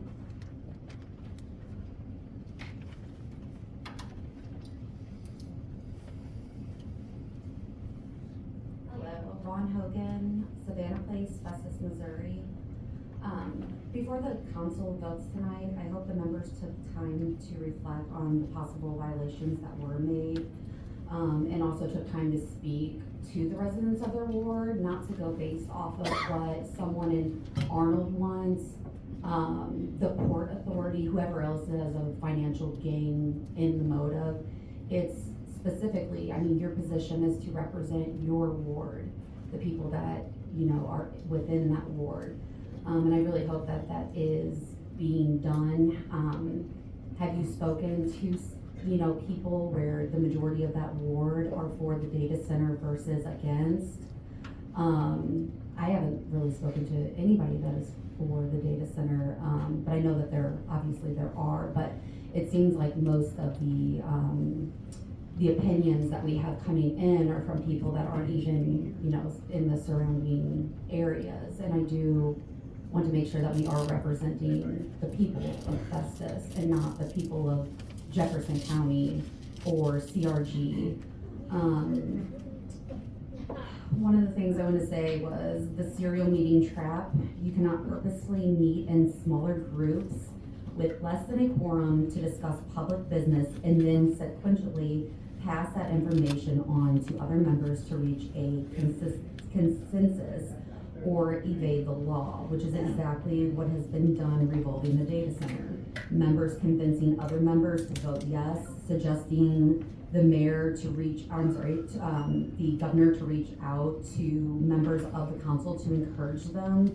Hello, Vaughn Hogan, Savannah Place, Festus, Missouri. Before the council votes tonight, I hope the members took time to reflect on the possible violations that were made, and also took time to speak to the residents of their ward, not to go based off of what someone in Arnold wants, the Port Authority, whoever else has a financial gain in the motive. It's specifically, I mean, your position is to represent your ward, the people that, you know, are within that ward. And I really hope that that is being done. Have you spoken to, you know, people where the majority of that ward are for the data center versus against? I haven't really spoken to anybody that is for the data center, but I know that there are, but it seems like most of the opinions that we have coming in are from people that aren't even, you know, in the surrounding areas. And I do want to make sure that we are representing the people of Festus and not the people of Jefferson County or CRG. One of the things I want to say was the serial meeting trap. You cannot purposely meet in smaller groups with less than a quorum to discuss public business and then sequentially pass that information on to other members to reach a consensus or evade the law, which is exactly what has been done revolving the data center. Members convincing other members to vote yes, suggesting the mayor to reach, the governor to reach out to members of the council to encourage them.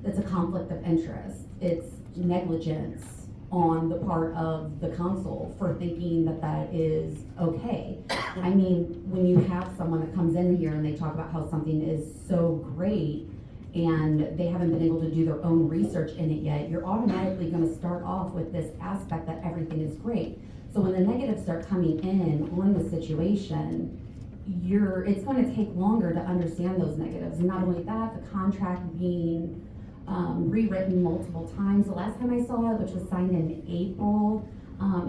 It's a conflict of interest. It's negligence on the part of the council for thinking that that is okay. I mean, when you have someone that comes in here and they talk about how something is so great and they haven't been able to do their own research in it yet, you're automatically gonna start off with this aspect that everything is great. So when the negatives start coming in on the situation, it's gonna take longer to understand those negatives. And not only that, the contract being rewritten multiple times. The last time I saw it, which was signed in April,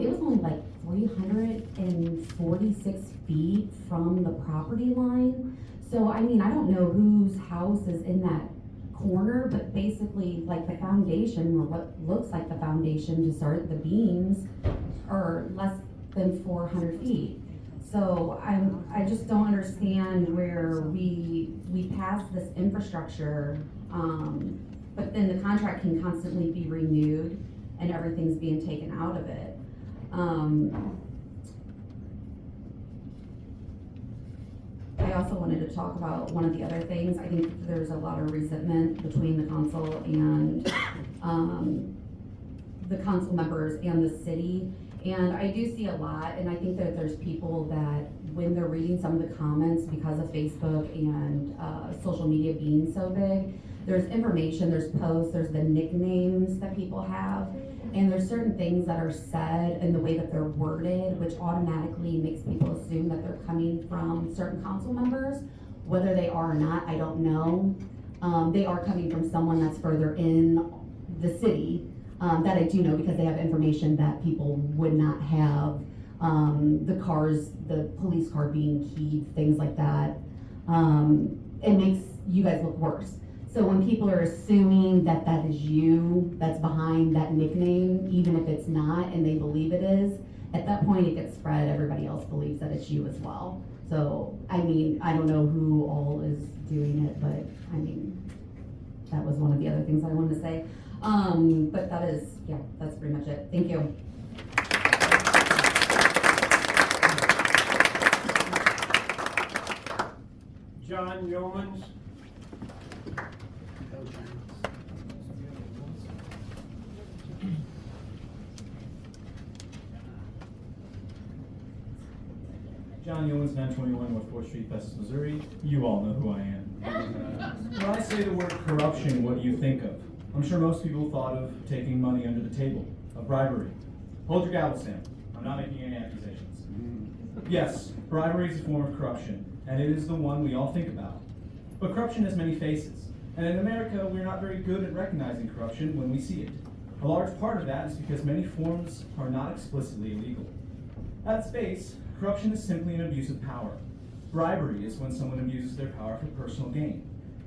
it was only like 346 feet from the property line. So, I mean, I don't know whose house is in that corner, but basically, like the foundation, or what looks like the foundation to start the beams, are less than 400 feet. So I just don't understand where we pass this infrastructure, but then the contract can constantly be renewed and everything's being taken out of it. I also wanted to talk about one of the other things. I think there's a lot of resentment between the council and the council members and the city. And I do see a lot, and I think that there's people that when they're reading some of the comments because of Facebook and social media being so big, there's information, there's posts, there's the nicknames that people have, and there's certain things that are said and the way that they're worded, which automatically makes people assume that they're coming from certain council members. Whether they are or not, I don't know. They are coming from someone that's further in the city, that I do know because they have information that people would not have. The police car being keyed, things like that. It makes you guys look worse. So when people are assuming that that is you that's behind that nickname, even if it's not and they believe it is, at that point it gets spread, everybody else believes that it's you as well. So, I mean, I don't know who all is doing it, but I mean, that was one of the other things I wanted to say. But that is, yeah, that's pretty much it. Thank you. John Yeomans. John Yeomans, 921 North 4th Street, Festus, Missouri. You all know who I am. When I say the word corruption, what do you think of? I'm sure most people thought of taking money under the table, of bribery. Hold your gavel, Sam. I'm not making any accusations. Yes, bribery is a form of corruption, and it is the one we all think about. But corruption has many faces, and in America, we're not very good at recognizing corruption when we see it. A large part of that is because many forms are not explicitly illegal. At its base, corruption is simply an abuse of power. Bribery is when someone abuses their power for personal gain.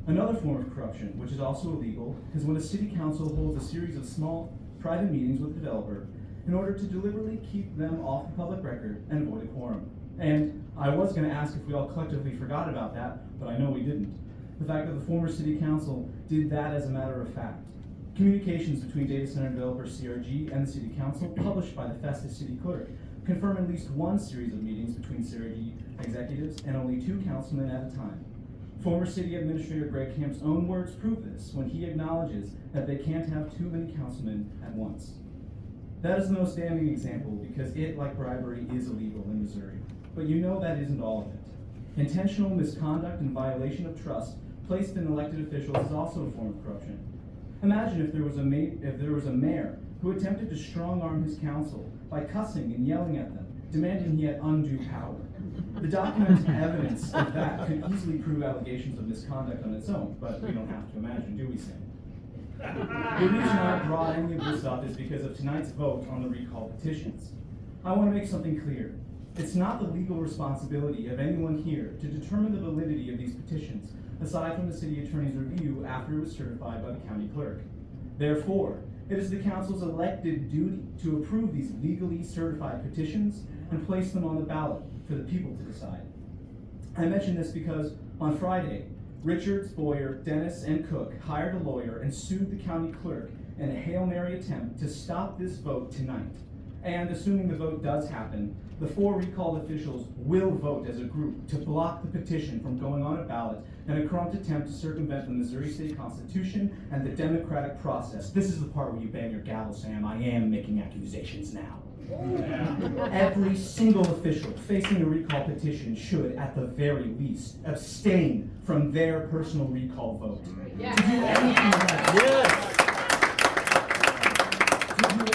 Another form of corruption, which is also illegal, is when a city council holds a series of small, private meetings with the developer in order to deliberately keep them off the public record and avoid a quorum. And I was going to ask if we all collectively forgot about that, but I know we didn't. The fact that the former city council did that as a matter of fact. Communications between data center developer CRG and the city council, published by the Festus city clerk, confirm at least one series of meetings between CRG executives and only 2 councilmen at a time. Former city administrator Greg Camp's own words prove this when he acknowledges that they can't have too many councilmen at once. That is the most damning example because it, like bribery, is illegal in Missouri. But you know that isn't all of it. Intentional misconduct and violation of trust placed in elected officials is also a form of corruption. Imagine if there was a mayor who attempted to strong-arm his council by cussing and yelling at them, demanding he had undue power. The documented evidence of that could easily prove allegations of misconduct on its own, but we don't have to imagine, do we, Sam? The reason I brought any of this up is because of tonight's vote on the recall petitions. I want to make something clear. It's not the legal responsibility of anyone here to determine the validity of these petitions, aside from the city attorney's review after it was certified by the county clerk. Therefore, it is the council's elected duty to approve these legally certified petitions and place them on the ballot for the people to decide. I mention this because on Friday, Richards, Boyer, Dennis, and Cook hired a lawyer and sued the county clerk in a Hail Mary attempt to stop this vote tonight. And assuming the vote does happen, the 4 recalled officials will vote as a group to block the petition from going on a ballot in a corrupt attempt to circumvent the Missouri State Constitution and the democratic process. This is the part where you bang your gavel, Sam. I am making accusations now. Every single official facing a recall petition should, at the very least, abstain from their personal recall vote. Yeah. To do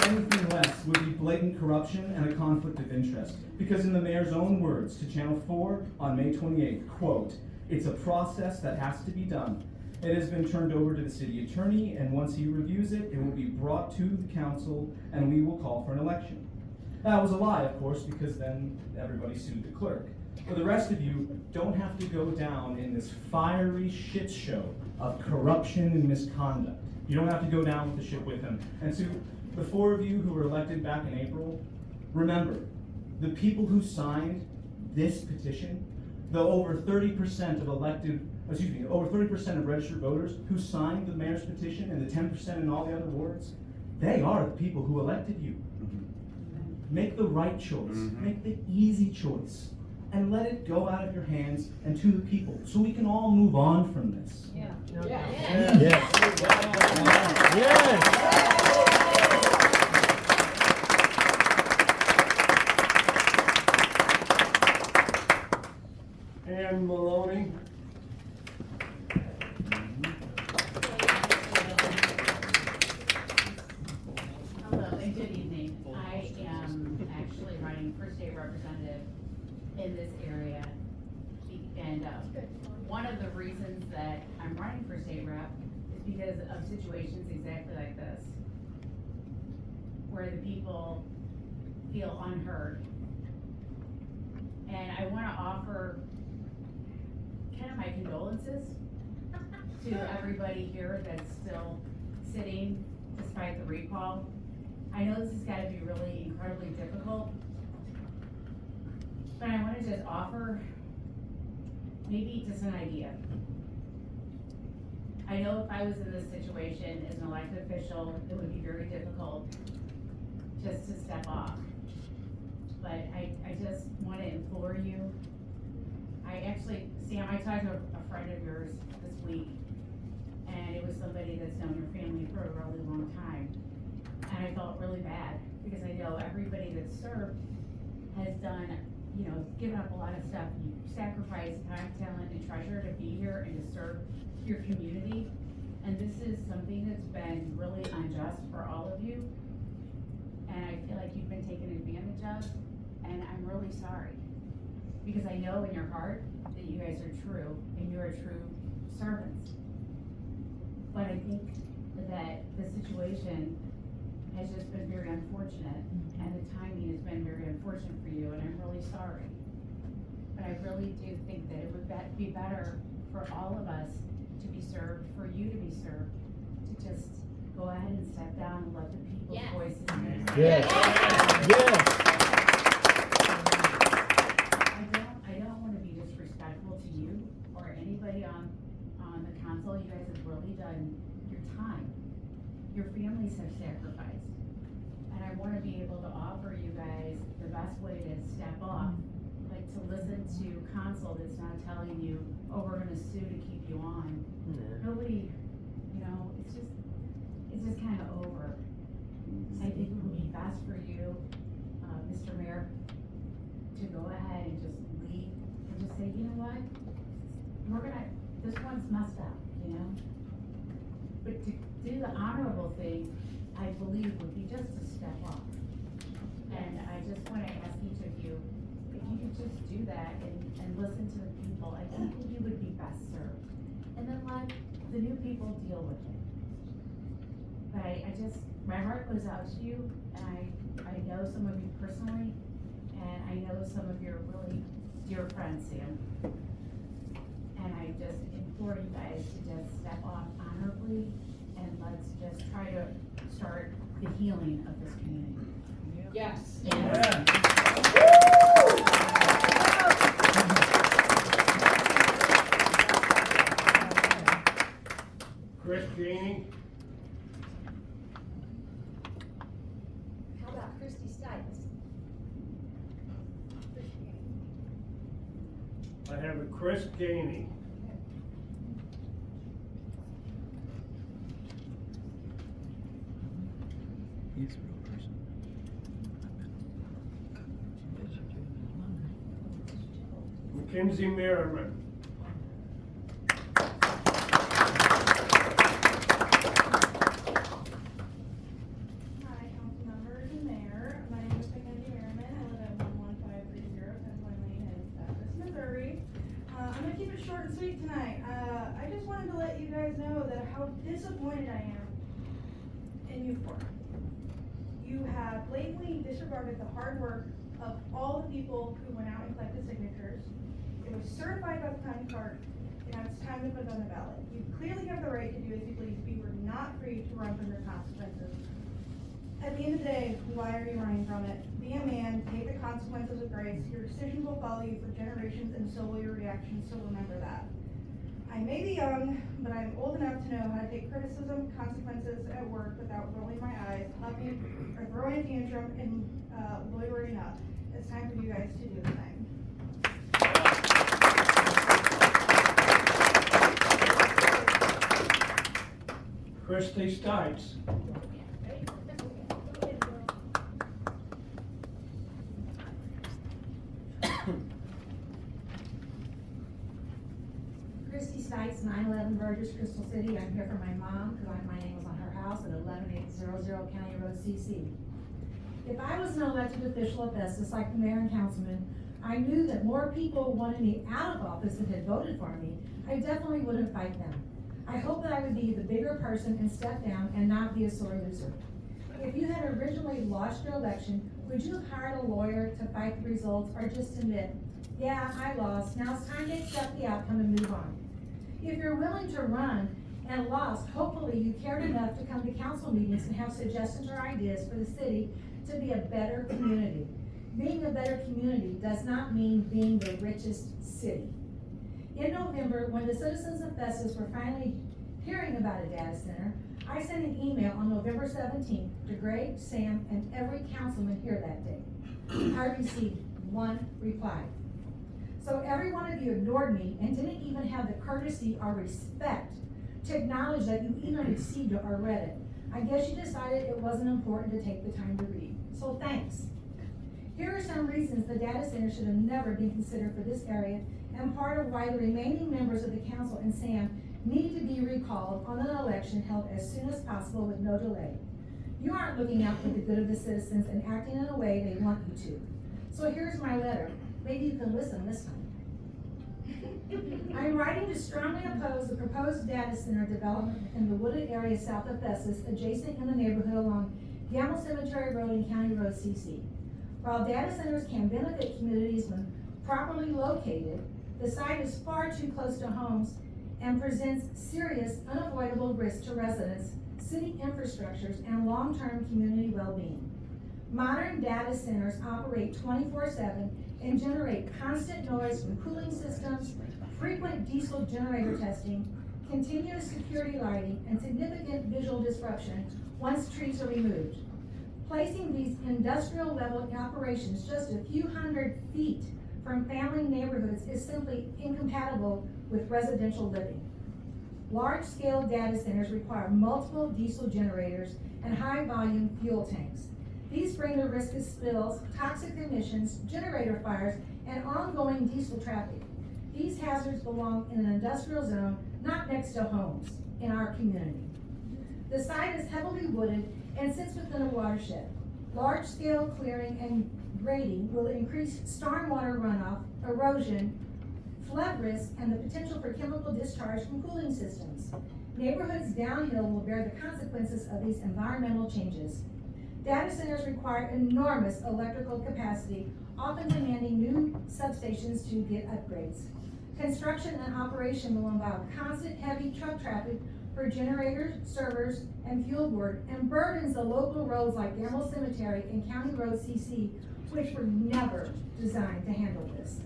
anything less would be blatant corruption and a conflict of interest. Because in the mayor's own words to Channel 4 on May 28th, quote, "It's a process that has to be done. It has been turned over to the city attorney, and once he reviews it, it will be brought to the council, and we will call for an election." That was a lie, of course, because then everybody sued the clerk. But the rest of you don't have to go down in this fiery shit show of corruption and misconduct. You don't have to go down with the ship with him. And to the 4 of you who were elected back in April, remember, the people who signed this petition, the over 30% of over 30% of registered voters who signed the mayor's petition and the 10% in all the other wards, they are the people who elected you. Make the right choice, make the easy choice, and let it go out of your hands and to the people, so we can all move on from this. Yeah. Ann Maloney. Hello and good evening. I am actually running for state representative in this area. And one of the reasons that I'm running for state rep is because of situations exactly like this, where the people feel unheard. And I want to offer kind of my condolences to everybody here that's still sitting despite the recall. I know this has got to be really incredibly difficult, but I want to just offer maybe just an idea. I know if I was in this situation as an elected official, it would be very difficult just to step off. But I just want to implore you. Sam, I talked to a friend of yours this week, and it was somebody that's known your family for a really long time. And I felt really bad, because I know everybody that's served has done, given up a lot of stuff. You sacrifice time, talent, and treasure to be here and to serve your community. And this is something that's been really unjust for all of you. And I feel like you've been taken advantage of, and I'm really sorry. Because I know in your heart that you guys are true, and you're true servants. But I think that the situation has just been very unfortunate, and the timing has been very unfortunate for you, and I'm really sorry. But I really do think that it would be better for all of us to be served, for you to be served, to just go ahead and step down and let the people's voices be heard. I don't want to be disrespectful to you or anybody on the council. You guys have really done your time. Your families have sacrificed. And I want to be able to offer you guys the best way to step off, like to listen to council that's not telling you, oh, we're gonna sue to keep you on. Nobody, it's just kind of over. I think it would be best for you, Mr. Mayor, to go ahead and just leave and just say, you know what? This one's messed up, But to do the honorable thing, I believe would be just to step off. And I just want to ask each of you, if you could just do that and listen to the people, I think you would be best served. And then let the new people deal with it. But my heart goes out to you, and I know some of you personally, and I know some of your really dear friends, Sam. And I just implore you guys to just step off honorably, and let's just try to start the healing of this community. Yes. Chris Janey. How about Christy Stites? I have a Chris Janey. He's a real person. Mackenzie Merriman. Hi, council members and mayor. My name is Mackenzie Merriman. I live at 11530 Pennsylvania Lane in Festus, Missouri. I'm gonna keep it short and sweet tonight. I just wanted to let you guys know that how disappointed I am in you for. You have blatantly disregarded the hard work of all the people who went out and collected signatures. It was certified by the county clerk, and now it's time to put it on the ballot. You clearly have the right to do as you please, but you were not free to run from your consequences. At the end of the day, why are you running from it? Be a man, take the consequences with grace. Your decisions will follow you for generations, and so will your reactions, so remember that. I may be young, but I'm old enough to know how to take criticism, consequences at work without rolling my eyes, huffing, or throwing a tantrum and loitering up. It's time for you guys to do the same. Christy Stites. Christy Stites, 911 Burgess, Crystal City. I'm here for my mom, because my name was on her house at 11800 County Road, CC. If I was an elected official of Festus, like the mayor and councilman, I knew that more people wanted me out of office than had voted for me, I definitely wouldn't fight them. I hope that I would be the bigger person and step down and not be a sore loser. If you had originally lost your election, would you have hired a lawyer to fight the results, or just admit, yeah, I lost, now it's time to accept the outcome and move on? If you're willing to run and lost, hopefully you cared enough to come to council meetings and have suggestions or ideas for the city to be a better community. Being a better community does not mean being the richest city. In November, when the citizens of Festus were finally hearing about a data center, I sent an email on November 17th to Greg, Sam, and every councilman here that day. I received one reply. So every one of you ignored me and didn't even have the courtesy or respect to acknowledge that you even received it or read it. I guess you decided it wasn't important to take the time to read. So thanks. Here are some reasons the data center should have never been considered for this area, and part of why the remaining members of the council and Sam need to be recalled on an election held as soon as possible with no delay. You aren't looking out for the good of the citizens and acting in a way they want you to. So here's my letter. Maybe you can listen this time. I'm writing to strongly oppose the proposed data center development in the wooded area south of Festus, adjacent in the neighborhood along Gamble Cemetery Road and County Road CC. While data centers can benefit communities when properly located, the site is far too close to homes and presents serious, unavoidable risks to residents, city infrastructures, and long-term community well-being. Modern data centers operate 24/7 and generate constant noise from cooling systems, frequent diesel generator testing, continuous security lighting, and significant visual disruption once trees are removed. Placing these industrial level operations just a few hundred feet from family neighborhoods is simply incompatible with residential living. Large-scale data centers require multiple diesel generators and high-volume fuel tanks. These bring the risk of spills, toxic emissions, generator fires, and ongoing diesel traffic. These hazards belong in an industrial zone, not next to homes in our community. The site is heavily wooded and sits within a watershed. Large-scale clearing and grading will increase stormwater runoff, erosion, flood risk, and the potential for chemical discharge from cooling systems. Neighborhoods downhill will bear the consequences of these environmental changes. Data centers require enormous electrical capacity, often demanding new substations to get upgrades. Construction and operation will involve constant heavy truck traffic for generators, servers, and fuel board, and burdens the local roads like Gamble Cemetery and County Road CC, which were never designed to handle this.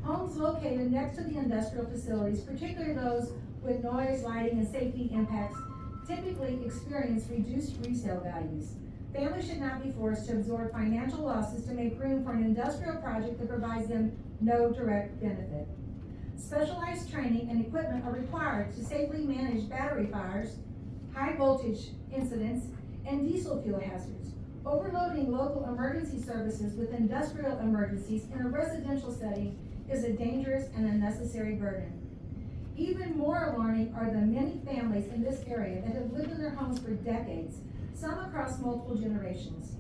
Homes located next to the industrial facilities, particularly those with noise, lighting, and safety impacts, typically experience reduced resale values. Families should not be forced to absorb financial losses to make room for an industrial project that provides them no direct benefit. Specialized training and equipment are required to safely manage battery fires, high voltage incidents, and diesel fuel hazards. Overloading local emergency services with industrial emergencies in a residential setting is a dangerous and unnecessary burden. Even more alarming are the many families in this area that have lived in their homes for decades, some across multiple generations.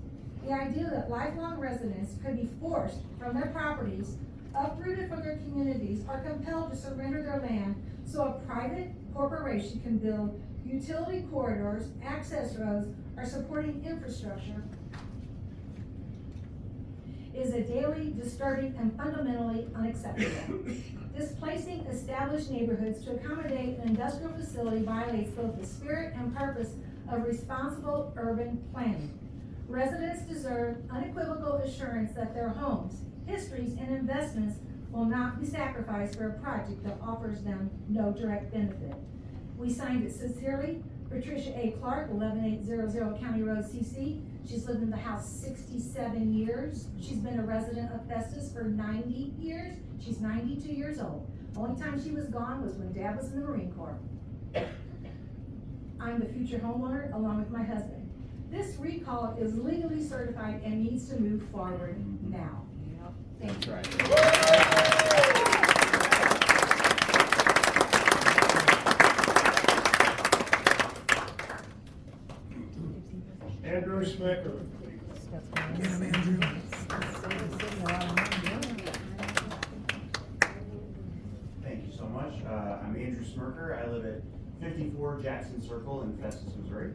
The idea that lifelong residents could be forced from their properties, uprooted from their communities, or compelled to surrender their land so a private corporation can build utility corridors, access roads, or supporting infrastructure is a daily disturbing and fundamentally unacceptable. Displacing established neighborhoods to accommodate an industrial facility violates both the spirit and purpose of responsible urban planning. Residents deserve unequivocal assurance that their homes, histories, and investments will not be sacrificed for a project that offers them no direct benefit. We signed it sincerely. Patricia A. Clark, 11800 County Road CC. She's lived in the house 67 years. She's been a resident of Festus for 90 years. She's 92 years old. Only time she was gone was when Dad was in the Marine Corps. I'm the future homeowner along with my husband. This recall is legally certified and needs to move forward now. Thank you. Andrew Smicker. Thank you so much. I'm Andrew Smirker. I live at 54 Jackson Circle in Festus, Missouri.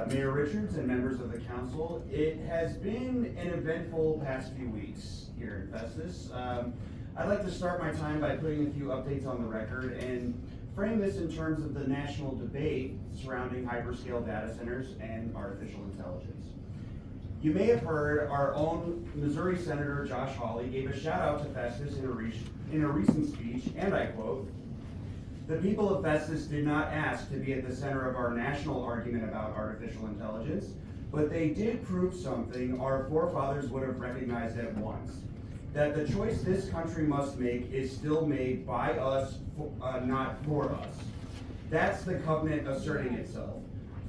Mayor Richards and members of the council, it has been an eventful past few weeks here in Festus. I'd like to start my time by putting a few updates on the record and frame this in terms of the national debate surrounding hyperscale data centers and artificial intelligence. You may have heard our own Missouri Senator Josh Hawley gave a shout out to Festus in a recent speech, and I quote, "The people of Festus did not ask to be at the center of our national argument about artificial intelligence, but they did prove something our forefathers would have recognized at once. that the choice this country must make is still made by us, not for us. That's the covenant asserting itself.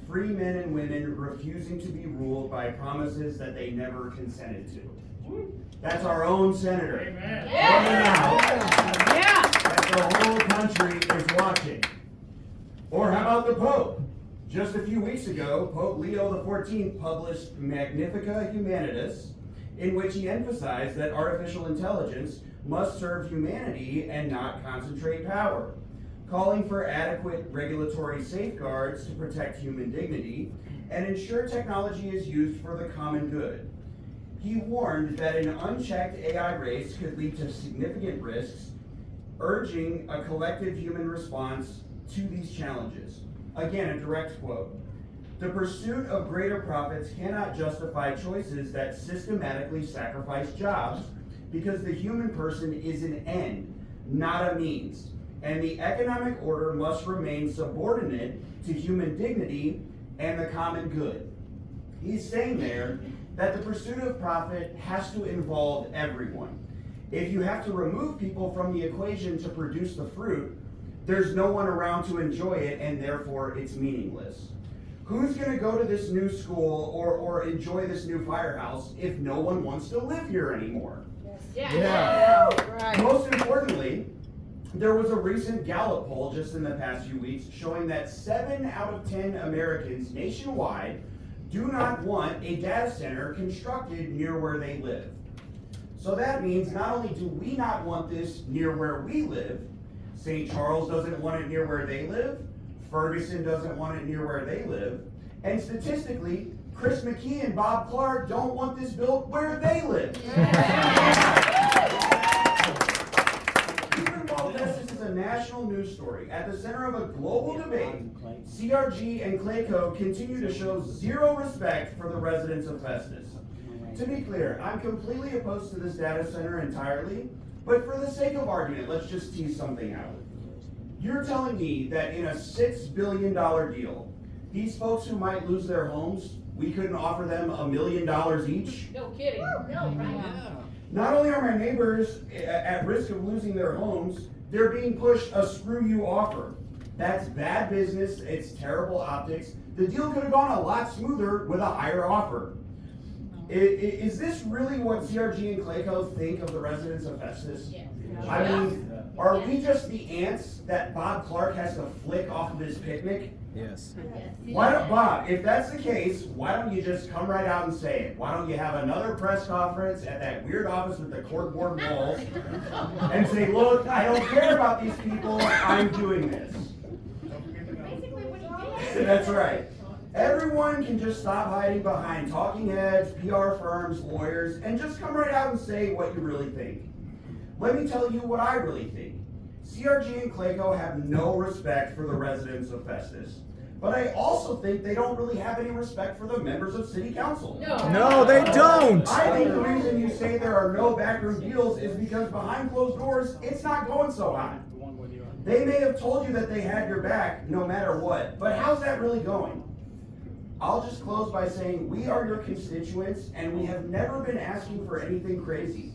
Free men and women refusing to be ruled by promises that they never consented to. That's our own senator. Amen. That the whole country is watching. Or how about the Pope? Just a few weeks ago, Pope Leo XIV published Magnifica Humanitas, in which he emphasized that artificial intelligence must serve humanity and not concentrate power, calling for adequate regulatory safeguards to protect human dignity and ensure technology is used for the common good. He warned that an unchecked AI race could lead to significant risks, urging a collective human response to these challenges. Again, a direct quote. The pursuit of greater profits cannot justify choices that systematically sacrifice jobs because the human person is an end, not a means, and the economic order must remain subordinate to human dignity and the common good. He's saying there that the pursuit of profit has to involve everyone. If you have to remove people from the equation to produce the fruit, there's no one around to enjoy it, and therefore it's meaningless. Who's going to go to this new school or enjoy this new firehouse if no one wants to live here anymore? Most importantly, there was a recent Gallup poll just in the past few weeks showing that 7 out of 10 Americans nationwide do not want a data center constructed near where they live. So that means not only do we not want this near where we live, St. Charles doesn't want it near where they live, Ferguson doesn't want it near where they live, and statistically, Chris McKee and Bob Clark don't want this built where they live. Even while Festus is a national news story, at the center of a global debate, CRG and Clayco continue to show zero respect for the residents of Festus. To be clear, I'm completely opposed to this data center entirely, but for the sake of argument, let's just tease something out. You're telling me that in a $6 billion deal, these folks who might lose their homes, we couldn't offer them $1 million each? No kidding. No, right. Not only are my neighbors at risk of losing their homes, they're being pushed a screw you offer. That's bad business, it's terrible optics. The deal could have gone a lot smoother with a higher offer. Is this really what CRG and Clayco think of the residents of Festus? Yes. I mean, are we just the ants that Bob Clark has to flick off of his picnic? Yes. Why don't, Bob, if that's the case, why don't you just come right out and say it? Why don't you have another press conference at that weird office with the corkboard walls and say, look, I don't care about these people, I'm doing this. Basically what he did. That's right. Everyone can just stop hiding behind talking heads, PR firms, lawyers, and just come right out and say what you really think. Let me tell you what I really think. CRG and Clayco have no respect for the residents of Festus. But I also think they don't really have any respect for the members of City Council. No, they don't! I think the reason you say there are no backroom deals is because behind closed doors, it's not going so hot. They may have told you that they had your back no matter what, but how's that really going? I'll just close by saying we are your constituents and we have never been asking for anything crazy.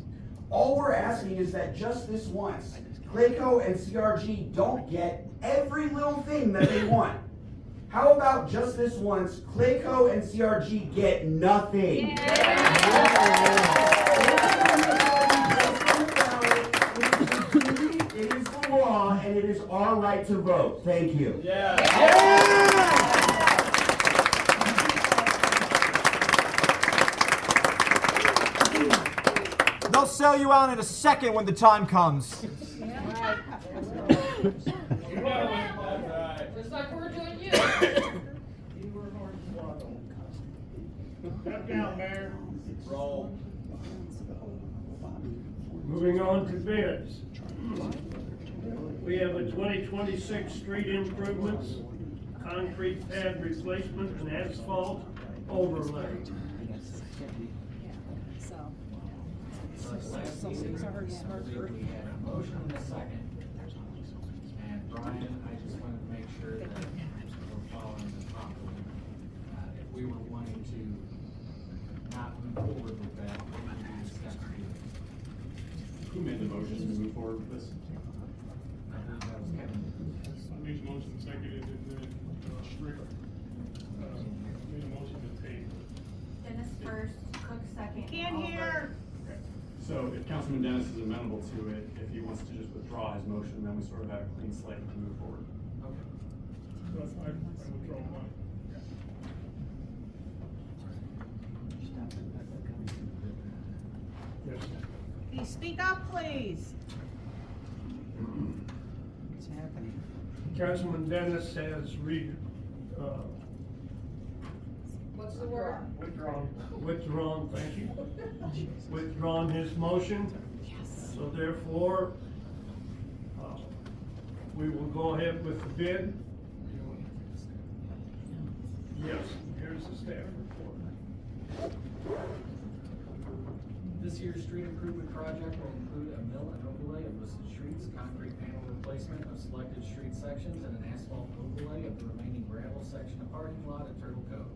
All we're asking is that just this once, Clayco and CRG don't get every little thing that they want. How about just this once, Clayco and CRG get nothing? It is the law and it is our right to vote. Thank you. They'll sell you out in a second when the time comes. Just like we're doing you. Step down, Mayor. Roll. Moving on to bids. We have a 2026 street improvements, concrete pad replacement and asphalt overlay. We had a motion and a second. And Brian, I just wanted to make sure that we're following this properly. If we were wanting to not move forward with that, what would be the steps to do it? forward with this? I believe that was Kevin. I made a motion seconded and then, Rick, made a motion to table. Dennis first, Cook second. Can't hear. Okay. So if Councilman Dennis is amenable to it, if he wants to just withdraw his motion, then we sort of have a clean slate to move forward. Okay. I withdraw mine. Yes. Can you speak up, please? What's happening? Councilman Dennis has What's the word? withdrawn, thank you. Withdrawn his motion. Yes. So therefore, we will go ahead with the bid. Yes, here's the staff report. This year's street improvement project will include a mill and overlay of listed streets, concrete panel replacement of selected street sections, and an asphalt overlay of the remaining gravel section of parking lot at Turtle Cove.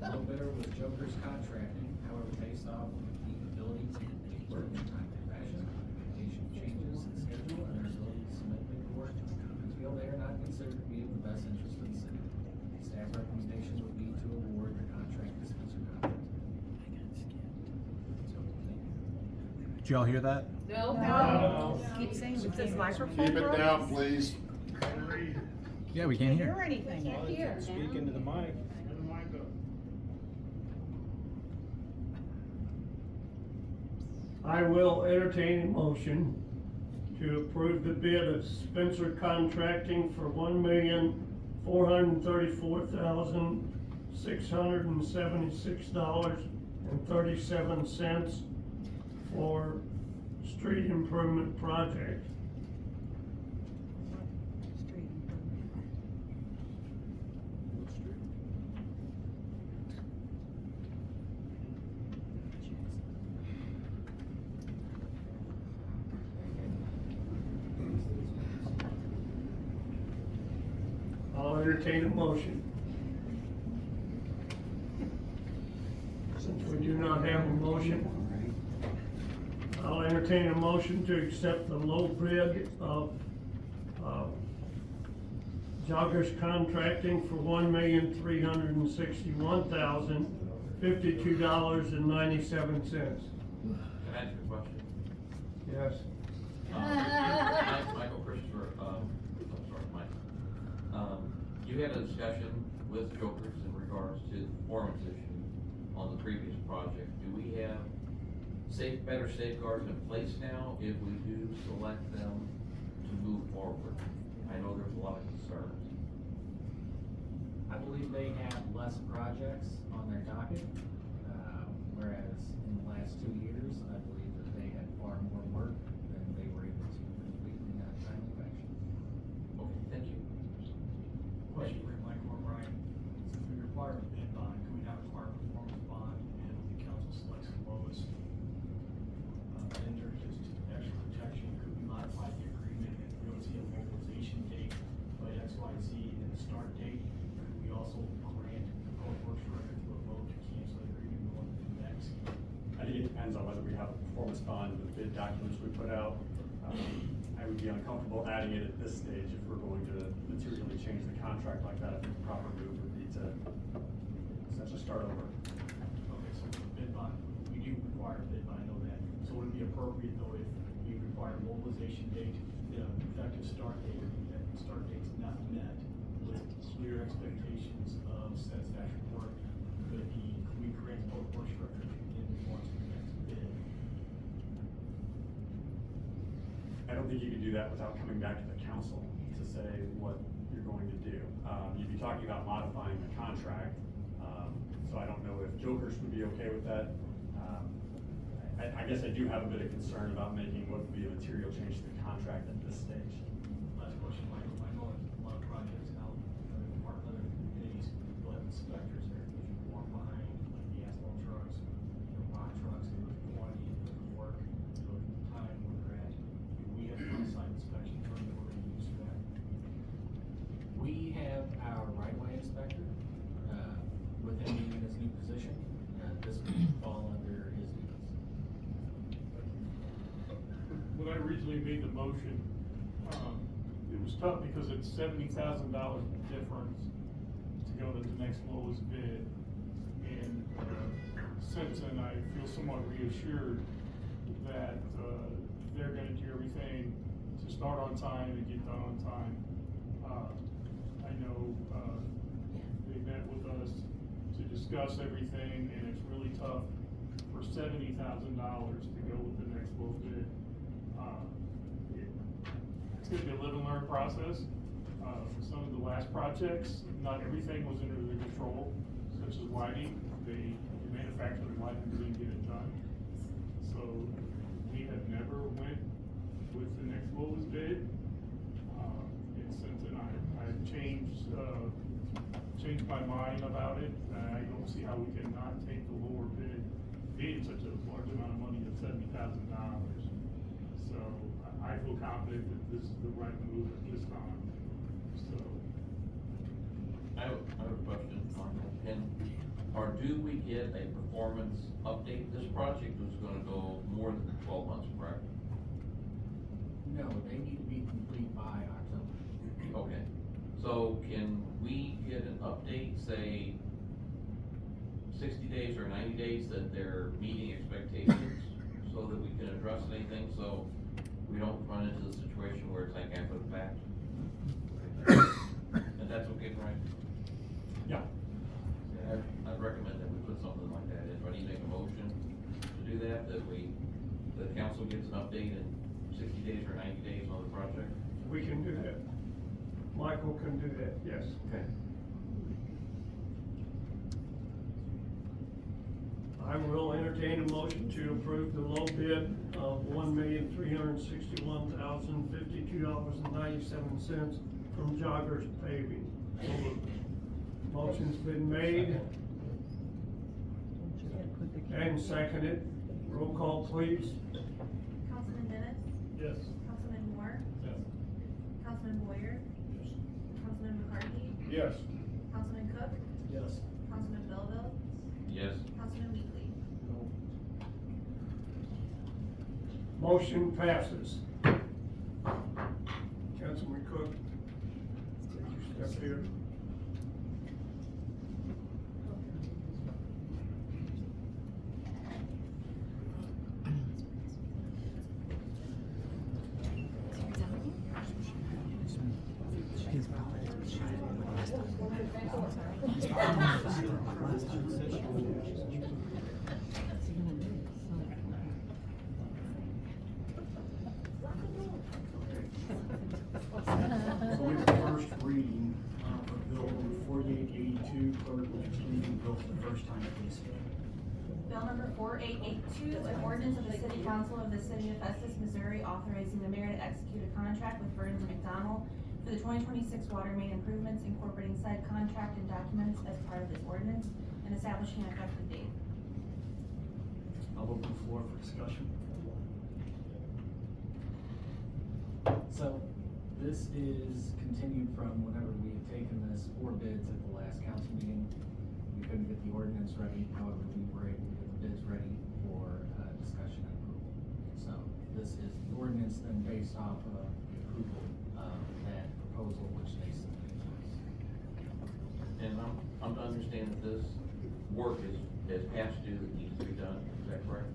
The low bidder was Joker's Contracting, however, based off the ability to complete work in a timely fashion, application changes in schedule, and their ability to submit paperwork, we feel they are not considered to be in the best interest of the city. Staff recommendation would be to award the contract to Spencer Contracting. Did y'all hear that? No. Keep saying with this microphone. Keep it down, please. Yeah, we can't hear. Hear anything? Can't hear. Speak into the mic. Turn the mic up. I will entertain a motion to approve the bid of Spencer Contracting for $1,434,676.37 for street improvement project. I'll entertain a motion. Since we do not have a motion, I'll entertain a motion to accept the low bid of Joggers Contracting for $1,361,052.97. Can I ask you a question? Yes. Michael Christopher, I'm sorry, Mike. You had a discussion with Jokers in regards to the performance issue on the previous project. Do we have better safeguards in place now if we do select them to move forward? I know there's a lot of concerns. I believe they have less projects on their docket, whereas in the last 2 years, I believe that they had far more work than they were able to complete in a timely fashion. Okay, thank you. Question for Michael or Brian. Since we require a bid bond, can we not require a performance bond if the council selects the lowest vendor, just extra protection? Could we modify the agreement and we don't see a mobilization date by XYZ and then a start date? Could we also grant the public works director to a vote to cancel the agreement and go on to the next? I think it depends on whether we have a performance bond in the bid documents we put out. I would be uncomfortable adding it at this stage if we're going to materially change the contract like that. I think the proper move would be to essentially start over. Okay, so for the bid bond, we do require a bid bond, I know that. So would it be appropriate though if we require a mobilization date, the effective start date, that start date's not met with clear expectations of satisfactory work? Could we grant both work structure in response to the next bid? I don't think you could do that without coming back to the council to say what you're going to do. You'd be talking about modifying the contract. So I don't know if Jokers would be okay with that. I guess I do have a bit of concern about making what would be a material change to the contract at this stage. Last question, Michael. I know a lot of projects now, other committees, will have inspectors there. If you walk behind, like the asphalt trucks, rock trucks, and look at quantity, look at work, look at the time where they're at. Do we have an on-site inspection firm that we're gonna use for that? We have our right-of-way inspector, with him being in his new position, this would fall under his duties. Would I reach originally made the motion, it was tough because it's $70,000 difference to go to the next lowest bid. And, since then, I feel somewhat reassured that, they're gonna do everything to start on time and get done on time. I know, they met with us to discuss everything, and it's really tough for $70,000 to go with the next low bid. It's gonna be a live and learn process. Some of the last projects, not everything was under their control, such as lighting. They manufactured the lighting, didn't get it done. So we have never went with the next lowest bid. And since then, I've changed my mind about it. I don't see how we cannot take the lower bid, being such a large amount of money of $70,000. So I feel confident that this is the right move at this time. So. I have a question, or do we get a performance update? This project was gonna go more than 12 months, correct? No, they need to be complete by October. Okay, so can we get an update, say 60 days or 90 days that they're meeting expectations so that we can address anything, so we don't run into the situation where it's like after the fact? And that's okay, right? Yeah. I'd recommend that we put something like that in. Do I need to make a motion to do that, that the council gets an update in 60 days or 90 days on the project? We can do that. Michael can do that, yes. Okay. I will entertain a motion to approve the low bid of $1,361,052.97 from Joggers Paving. Motion's been made and seconded. Roll call, please. Councilman Dennis? Yes. Councilman Moore? Yes. Councilman Boyer? Councilman McCarthy? Yes. Councilman Cook? Yes. Councilman Belleville? Yes. Councilman Wheatley? Motion passes. Councilman Cook, would you step here? So we have the first reading of Bill number 4882, clerk, would you please read the bill for the first time, please? Bill number 4882, an ordinance of the City Council of the City of Festus, Missouri, authorizing the mayor to execute a contract with Burns & McDonnell for the 2026 water main improvements, incorporating said contract and documents as part of this ordinance, and establishing an effective date. I'll open the floor for discussion. So, this is continued from whenever we had taken this 4 bids at the last council meeting. We couldn't get the ordinance ready, however, we were able to get the bids ready for discussion and approval. So, this is the ordinance then based off of the approval of that proposal which they submitted to us. And I'm to understand that this work is past due that needs to be done, is that correct?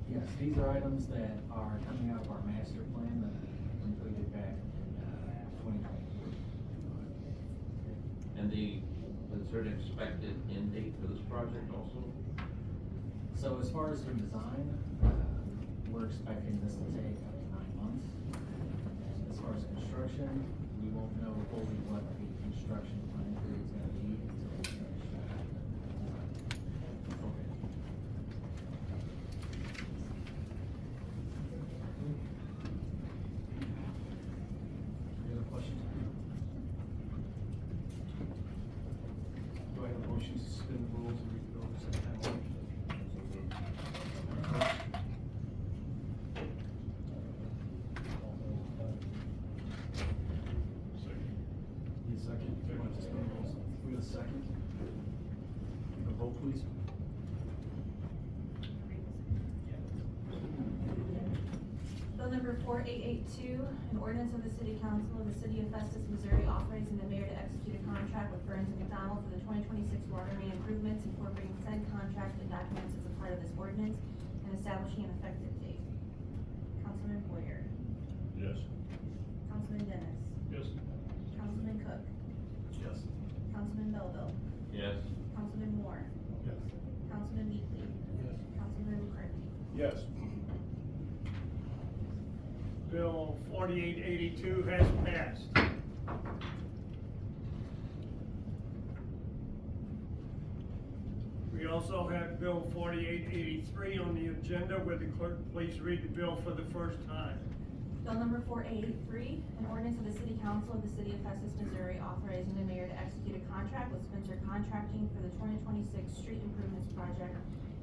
Yes, these are items that are coming out of our master plan that we completed back in 2024. And is there an expected end date for this project also? So as far as the design, we're expecting this to take up to 9 months. And as far as construction, we won't know fully what the construction plan is going to be until we finish. Any other questions? Do I have a motion to suspend the rules and read the bill for second time only? Need a second? Do you want to suspend the rules? We have a second? A vote, please. Bill number 4882, an ordinance of the City Council of the City of Festus, Missouri, authorizing the mayor to execute a contract with Burns and McDonald for the 2026 water main improvements, incorporating said contract and documents as a part of this ordinance, and establishing an effective date. Councilman Boyer. Yes. Councilman Dennis. Yes. Councilman Cook. Yes. Councilman Belleville. Yes. Councilman Moore. Yes. Councilman Weekly. Yes. Councilman McCarthy. Yes. Bill 4882 has passed. We also have Bill 4883 on the agenda. Would the clerk please read the bill for the first time? Bill number 4883, an ordinance of the City Council of the City of Festus, Missouri, authorizing the mayor to execute a contract with Spencer Contracting for the 2026 street improvements project,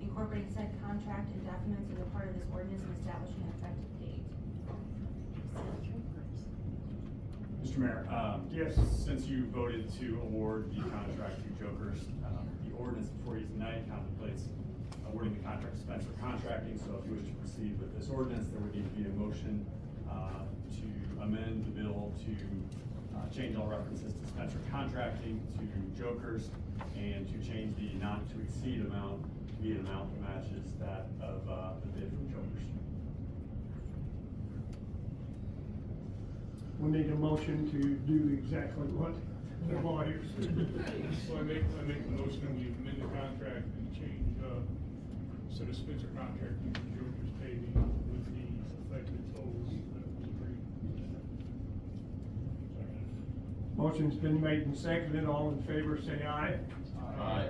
incorporating said contract and documents as a part of this ordinance and establishing an effective date. Mr. Mayor, Yes. since you voted to award the contract to Jokers, the ordinance before you tonight contemplates awarding the contract to Spencer Contracting. So if you wish to proceed with this ordinance, there would need to be a motion to amend the bill to change all references to Spencer Contracting to Jokers, and to change the not to exceed amount to be an amount that matches that of the bid from Jokers. We need a motion to do exactly what the lawyers did. So I make the motion that we amend the contract and change, so the Spencer Contracting to Jokers paving with the effective tolls that was agreed. Motion's been made and seconded. All in favor say aye. Aye.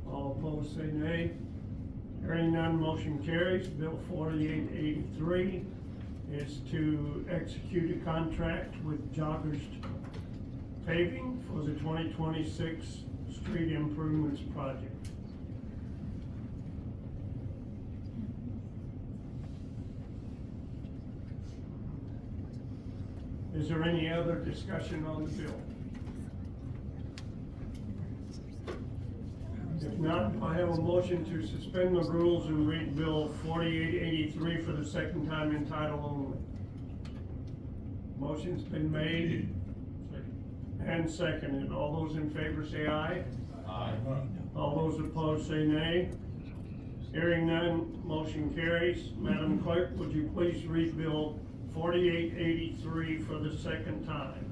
All opposed say nay. Hearing none, motion carries. Bill 4883 is to execute a contract with Joggers Paving for the 2026 street improvements project. Is there any other discussion on the bill? If not, I have a motion to suspend the rules and read Bill 4883 for the second time in title only. Motion's been made and seconded. All those in favor say aye. Aye. All those opposed say nay. Hearing none, motion carries. Madam Clerk, would you please read Bill 4883 for the second time?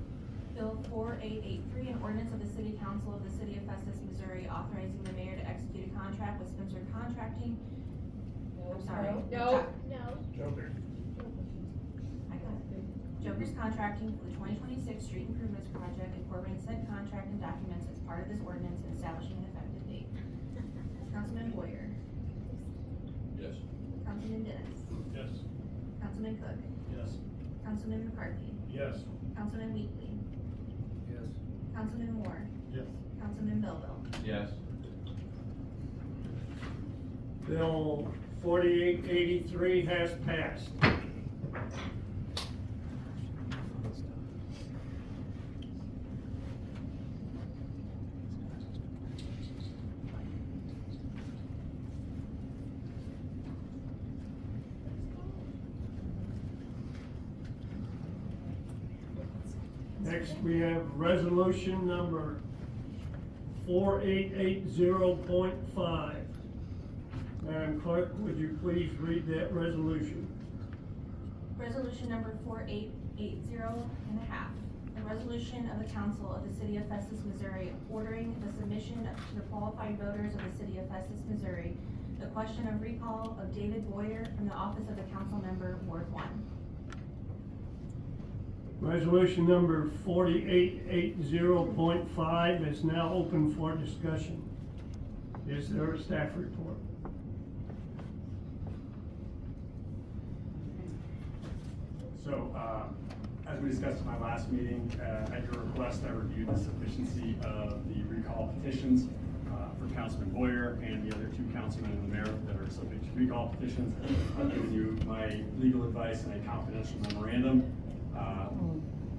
Bill 4883, an ordinance of the City Council of the City of Festus, Missouri, authorizing the mayor to execute a contract with Spencer Contracting. I'm sorry. No. Joker. I got it. Jokers Contracting for the 2026 street improvements project, incorporating said contract and documents as part of this ordinance and establishing an effective date. Councilman Boyer. Yes. Councilman Dennis. Yes. Councilman Cook. Yes. Councilman McCarthy. Yes. Councilman Weekly. Yes. Councilman Moore. Yes. Councilman Belleville. Yes. Bill 4883 has passed. Next, we have resolution number 4880.5. Madam Clerk, would you please read that resolution? Resolution number 4880 and a half. A resolution of the Council of the City of Festus, Missouri, ordering the submission to the qualified voters of the City of Festus, Missouri, the question of recall of David Boyer from the office of the council member, Ward 1. Resolution number 4880.5 is now open for discussion. Is there a staff report? So, as we discussed in my last meeting, at your request, I reviewed the sufficiency of the recall petitions for Councilman Boyer and the other two councilmen and the mayor that are subject to recall petitions. I've given you my legal advice in a confidential memorandum.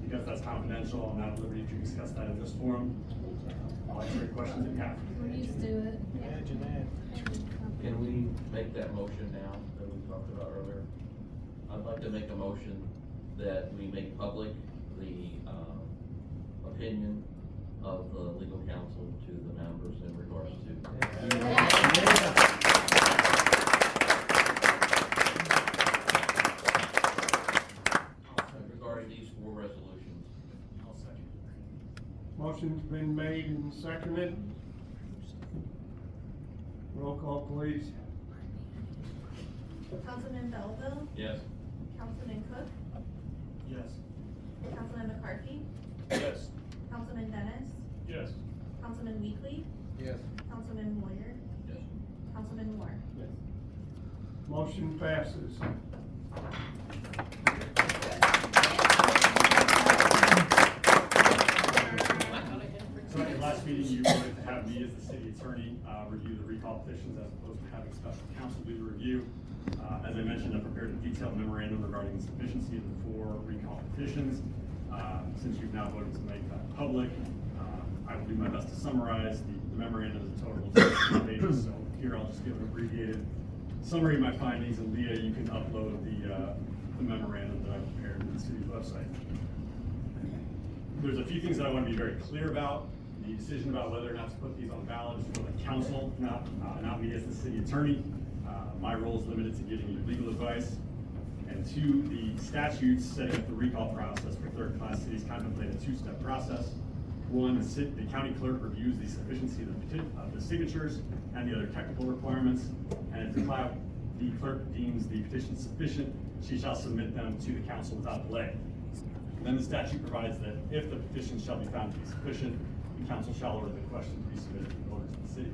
Because that's confidential, I'm not at liberty to discuss that in this forum. I'll answer any questions that you have. We're used to it. Can we make that motion now that we talked about earlier? I'd like to make a motion that we make public the opinion of the legal counsel to the members in regards to. Regarding these 4 resolutions. I'll second. Motion's been made and seconded. Roll call, please. Councilman Belleville, Yes. Councilman Cook, Yes. Councilman McCarthy, Yes. Councilman Dennis, Yes. Councilman Weekly, Yes. Councilman Moyer, Yes. Councilman Moore. Yes. Motion passes. So at your last meeting, you wanted to have me as the city attorney review the recall petitions as opposed to having special counsel do the review. As I mentioned, I prepared a detailed memorandum regarding the sufficiency of the 4 recall petitions. Since you've now voted to make that public, I will do my best to summarize. The memorandum is a total of 16 pages, so here I'll just give an abbreviated summary of my findings, and Leah, you can upload the memorandum that I prepared to the city's website. There's a few things that I want to be very clear about. The decision about whether or not to put these on the ballot is for the council, not me as the city attorney. My role is limited to giving you legal advice. And 2, the statutes setting up the recall process for third-class cities contemplate a 2-step process. 1, the county clerk reviews the sufficiency of the signatures and the other technical requirements. And if the clerk deems the petition sufficient, she shall submit them to the council without delay. Then the statute provides that if the petition shall be found to be sufficient, the council shall order the question to be submitted to the voters of the city.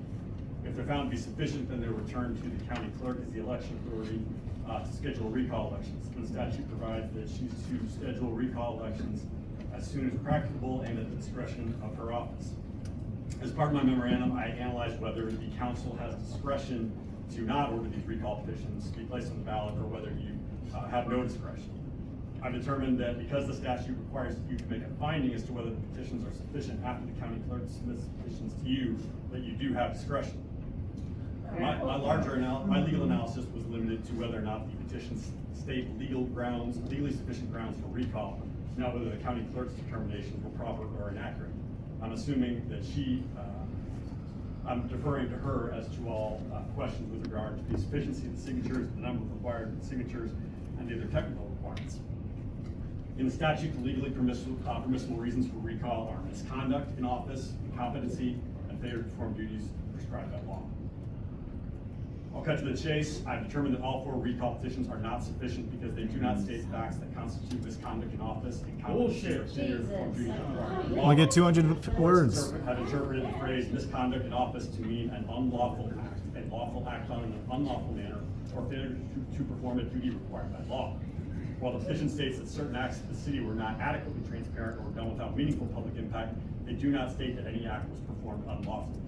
If they're found to be sufficient, then they're returned to the county clerk as the election authority to schedule recall elections. And the statute provides that she's to schedule recall elections as soon as practicable and at the discretion of her office. As part of my memorandum, I analyzed whether the council has discretion to not order these recall petitions to be placed on the ballot or whether you have no discretion. I've determined that because the statute requires you to make a finding as to whether the petitions are sufficient after the county clerk submits petitions to you, that you do have discretion. My legal analysis was limited to whether or not the petitions state legally sufficient grounds for recall, not whether the county clerk's determinations were proper or inaccurate. I'm assuming that I'm deferring to her as to all questions with regard to the sufficiency of the signatures, the number of required signatures, and the other technical requirements. In the statute, the legally permissible reasons for recall are misconduct in office, incompetency, and failure to perform duties prescribed by law. I'll cut to the chase. I've determined that all 4 recall petitions are not sufficient because they do not state facts that constitute misconduct in office, incompetency, or failure to perform duties prescribed by law. Only get 200 words. Have interpreted the phrase misconduct in office to mean an unlawful act, a lawful act done in an unlawful manner, or failure to perform a duty required by law. While the petition states that certain acts of the city were not adequately transparent or done without meaningful public impact, they do not state that any act was performed unlawfully.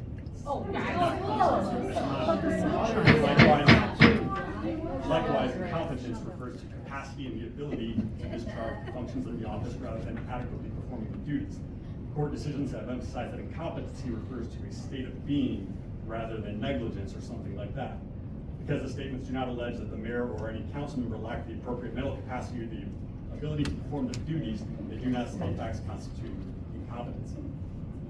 Likewise, incompetence refers to capacity and the ability to discharge the functions of the office rather than adequately performing the duties. Court decisions have emphasized that incompetency refers to a state of being rather than negligence or something like that. Because the statements do not allege that the mayor or any council member lacked the appropriate mental capacity or the ability to perform their duties, they do not state facts constituting incompetency.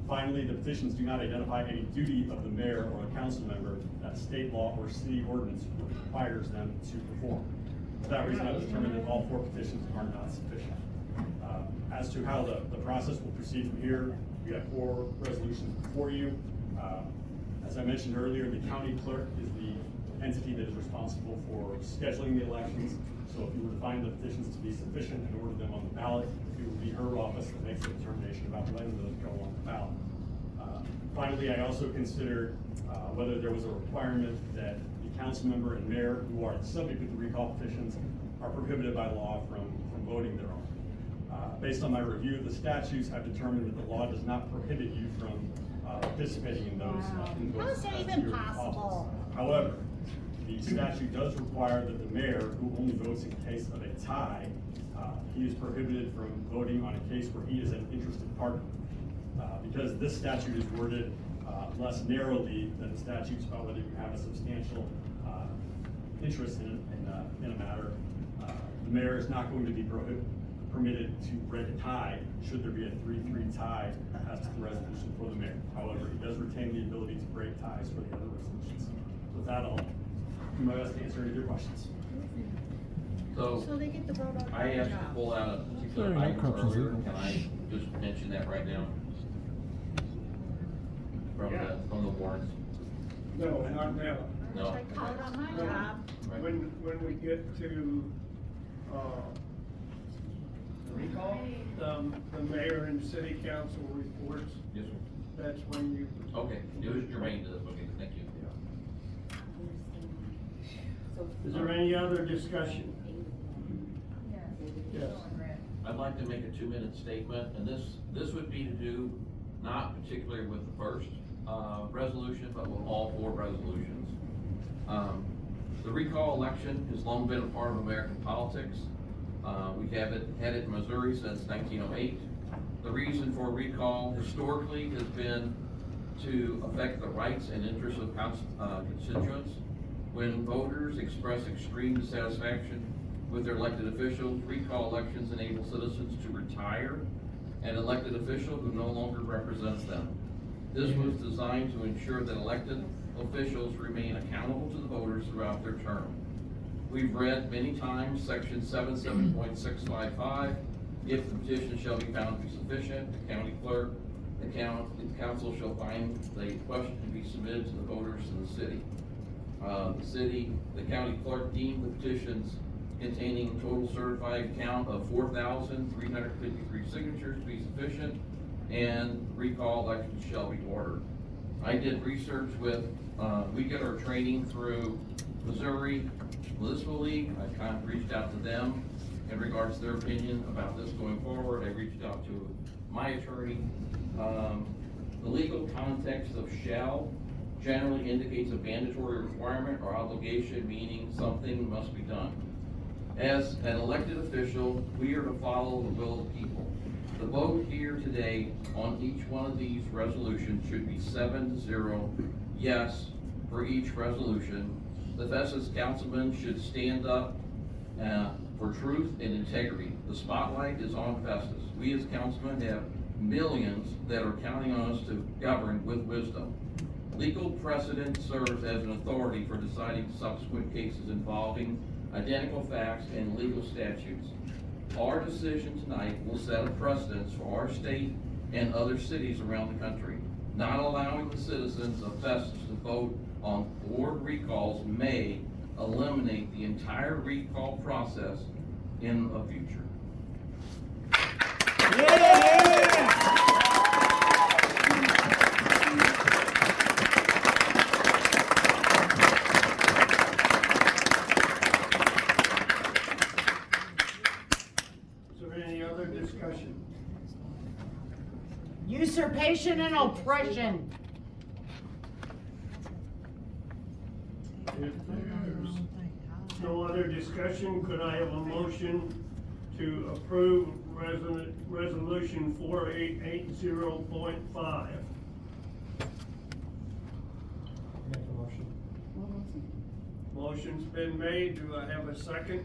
Finally, the petitions do not identify any duty of the mayor or a council member that state law or city ordinance requires them to perform. For that reason, I've determined that all 4 petitions are not sufficient. As to how the process will proceed from here, we have 4 resolutions before you. As I mentioned earlier, the county clerk is the entity that is responsible for scheduling the elections. So if you were to find the petitions to be sufficient and order them on the ballot, it would be her office that makes the determination about when those go on the ballot. Finally, I also considered whether there was a requirement that the council member and mayor who are the subject of the recall petitions are prohibited by law from voting thereon. Based on my review of the statutes, I've determined that the law does not prohibit you from participating in those. How is that even possible? However, the statute does require that the mayor, who only votes in case of a tie, he is prohibited from voting on a case where he is an interested partner. Because this statute is worded less narrowly than the statutes about whether you have a substantial interest in a matter, the mayor is not going to be permitted to break a tie should there be a 3-3 tie as to the resolution for the mayor. However, he does retain the ability to break ties for the other resolutions. With that, I'll do my best to answer any of your questions. So they get the vote on I their asked to job. pull out a particular Sorry, no item corruptions earlier. either. Can I just mention that right now? From the warrants? No, not now. No. Vote on my job. Right. When we get to, the mayor and city council reports, Yes, sir. that's when you. Okay, it was germane to this, okay, thank you. Is there any other discussion? Yes. I'd like to make a 2-minute statement, and this would be to do not particularly with the first resolution, but with all 4 resolutions. The recall election has long been a part of American politics. We have had it in Missouri since 1908. The reason for recall historically has been to affect the rights and interests of constituents. When voters express extreme dissatisfaction with their elected officials, recall elections enable citizens to retire an elected official who no longer represents them. This was designed to ensure that elected officials remain accountable to the voters throughout their term. We've read many times section 77.655, if the petition shall be found to be sufficient, the county clerk, the council shall find the question to be submitted to the voters in the city. The county clerk deemed the petitions containing a total certified count of 4,353 signatures to be sufficient, and recall elections shall be ordered. I did research with, we get our training through Missouri Municipal League. I kind of reached out to them in regards to their opinion about this going forward. I reached out to my attorney. The legal context of shall generally indicates a mandatory requirement or obligation, meaning something must be done. As an elected official, we are to follow the will of the people. The vote here today on each one of these resolutions should be 7-0 yes for each resolution. The Festus councilman should stand up for truth and integrity. The spotlight is on Festus. We as councilmen have millions that are counting on us to govern with wisdom. Legal precedent serves as an authority for deciding subsequent cases involving identical facts and legal statutes. Our decision tonight will set a precedence for our state and other cities around the country. Not allowing the citizens of Festus to vote on board recalls may eliminate the entire recall process in the future. Is there any other discussion? Usurpation and oppression. If there's no other discussion, could I have a motion to approve resolution 4880.5? Motion's been made. Do I have a second?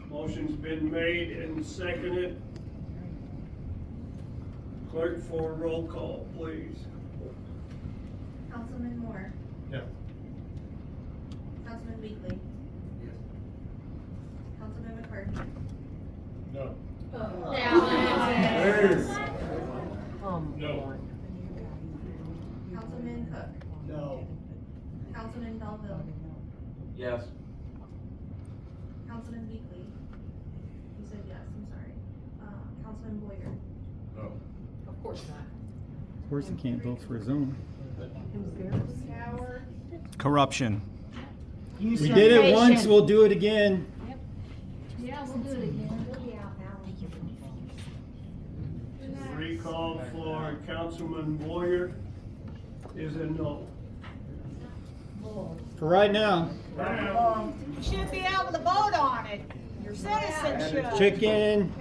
Motion's been made and seconded. Clerk for roll call, please. Councilman Moore. Yeah. Councilman Weekly. Yes. Councilman McCarthy. No. No. Councilman Cook. No. Councilman Belleville. Yes. Councilman Weekly. You said yes, I'm sorry. Councilman Boyer. No. Of course not. Of course, he can't vote for his own. Gower. Corruption. We did it once, we'll do it again. Yeah, we'll do it again. Recall for Councilman Boyer is a no. For right now. You should be able to vote on it. Your citizenship. Chicken.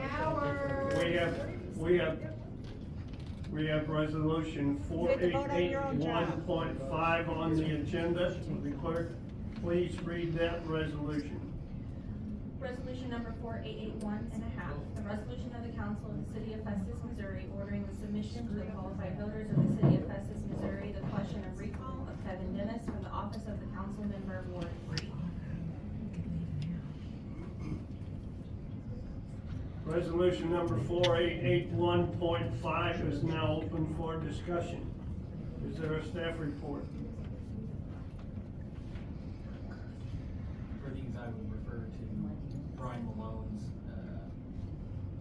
We have resolution 4881.5 on the agenda. The clerk. please read that resolution? Resolution number 4881.5, the resolution of the council of the city of Festus, Missouri, ordering the submission to the qualified voters of the city of Festus, Missouri, the question of recall of Kevin Dennis from the office of the council member Ward 3. Resolution number 4881.5 is now open for discussion. Is there a staff report? For these, I would refer to Brian Malone's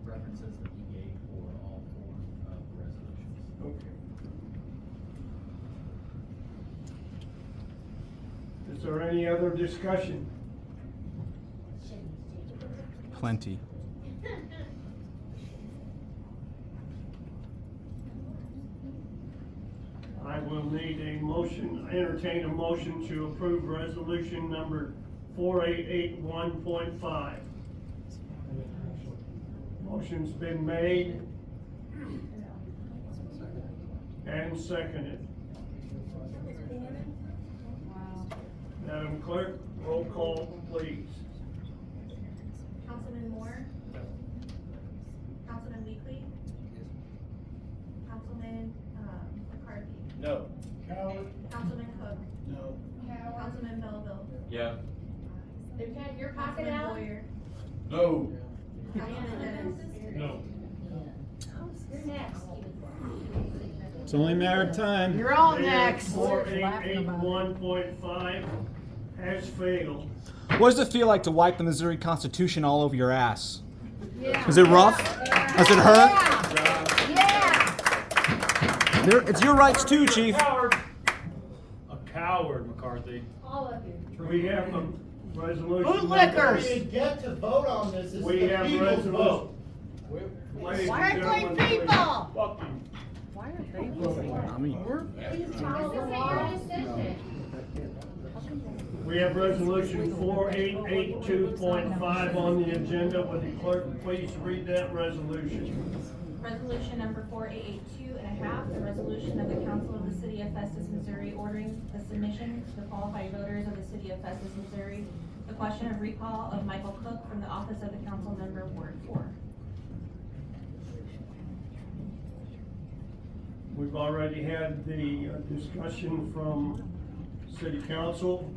references that he gave for all four of the resolutions. Okay. Is there any other discussion? Plenty. I will need a motion, entertain a motion to approve resolution number 4881.5. Motion's been made and seconded. Madam Clerk, roll call, please. Councilman Moore? Councilman Weekly? Councilman McCarthy? No. Councilman Cook? No. Councilman Belleville? Yeah. They've had your pocket Councilman out? Boyer? No. Councilman Dennis? No. You're next. It's only a matter of time. You're on next. 4881.5 has failed. What does it feel like to wipe the Missouri Constitution all over your ass? Yeah. Is it rough? Does it hurt? Yeah. It's your rights too, Chief. A coward, McCarthy. All of you. We have a resolution. Bootlickers. We didn't get to vote on this. It's We the have people's resolution. vote. Ladies Why and aren't they gentlemen, please. people? Fuck you. Why aren't they voting? I mean, Follow the law. Decision. We have resolution 4882.5 on the agenda. Would the clerk please read that resolution? Resolution number 4882.5, the resolution of the council of the city of Festus, Missouri, ordering the submission to the qualified voters of the city of Festus, Missouri, the question of recall of Michael Cook from the office of the council member Ward 4. We've already had the discussion from city council,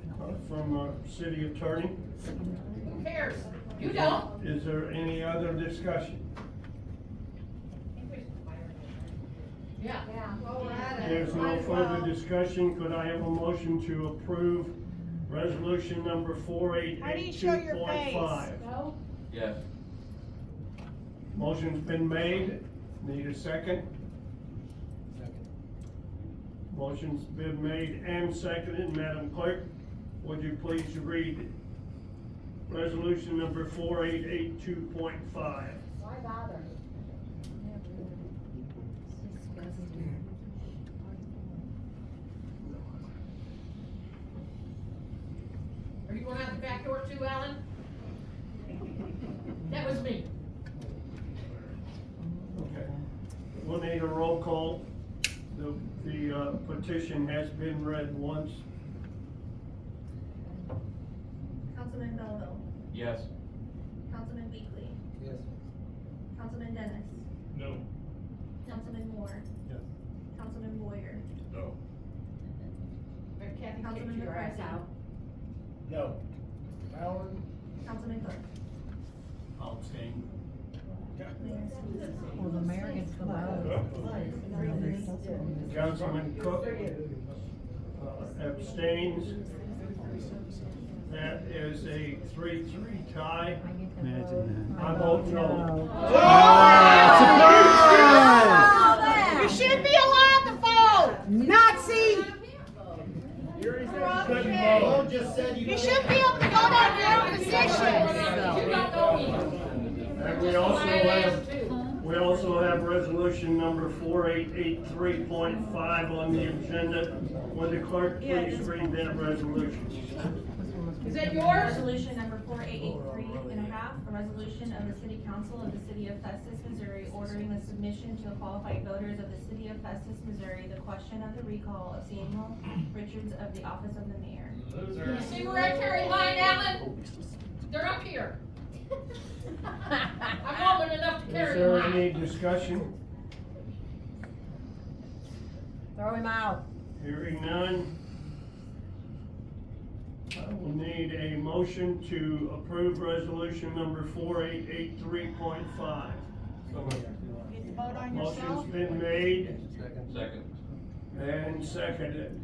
from our city attorney. Who cares? You don't. Is there any other discussion? Yeah. There's no further discussion. Could I have a motion to approve resolution number How do you show your face? 4882.5? No? Yes. Motion's been made. Need a second? Motion's been made and seconded. Madam Clerk, would you please read resolution number 4882.5? Why bother? Are you going out the back door too, Alan? That was me. Okay. We'll need a roll call. The petition has been read once. Councilman Belleville? Yes. Councilman Weekly? Yes. Councilman Dennis? No. Councilman Moore? Yes. Councilman Boyer? No. Kathy Councilman kicked your ass McCarthy? out. No. Howard? Councilman Cook? I'll abstain. Well, the mayor gets the vote. Councilman Cook abstains. That is a 3-3 tie. I vote no. You should be allowed to vote, Nazi! Malone just said You should be able to vote on your own position. And we also have resolution number 4883.5 on the agenda. Would the clerk please read that resolution? Is that yours? Resolution number 4883.5, a resolution of the City Council of the City of Festus, Missouri, ordering the submission to the qualified voters of the City of Festus, Missouri, the question of the recall of Samuel Richards of the office of the mayor. See where I carry mine, Alan? They're up here. I'm old enough to Is carry there mine. any discussion? Throw him out. Hearing none. I will need a motion to approve resolution number 4883.5. Get the vote on yourself. Motion's been made Second. and seconded.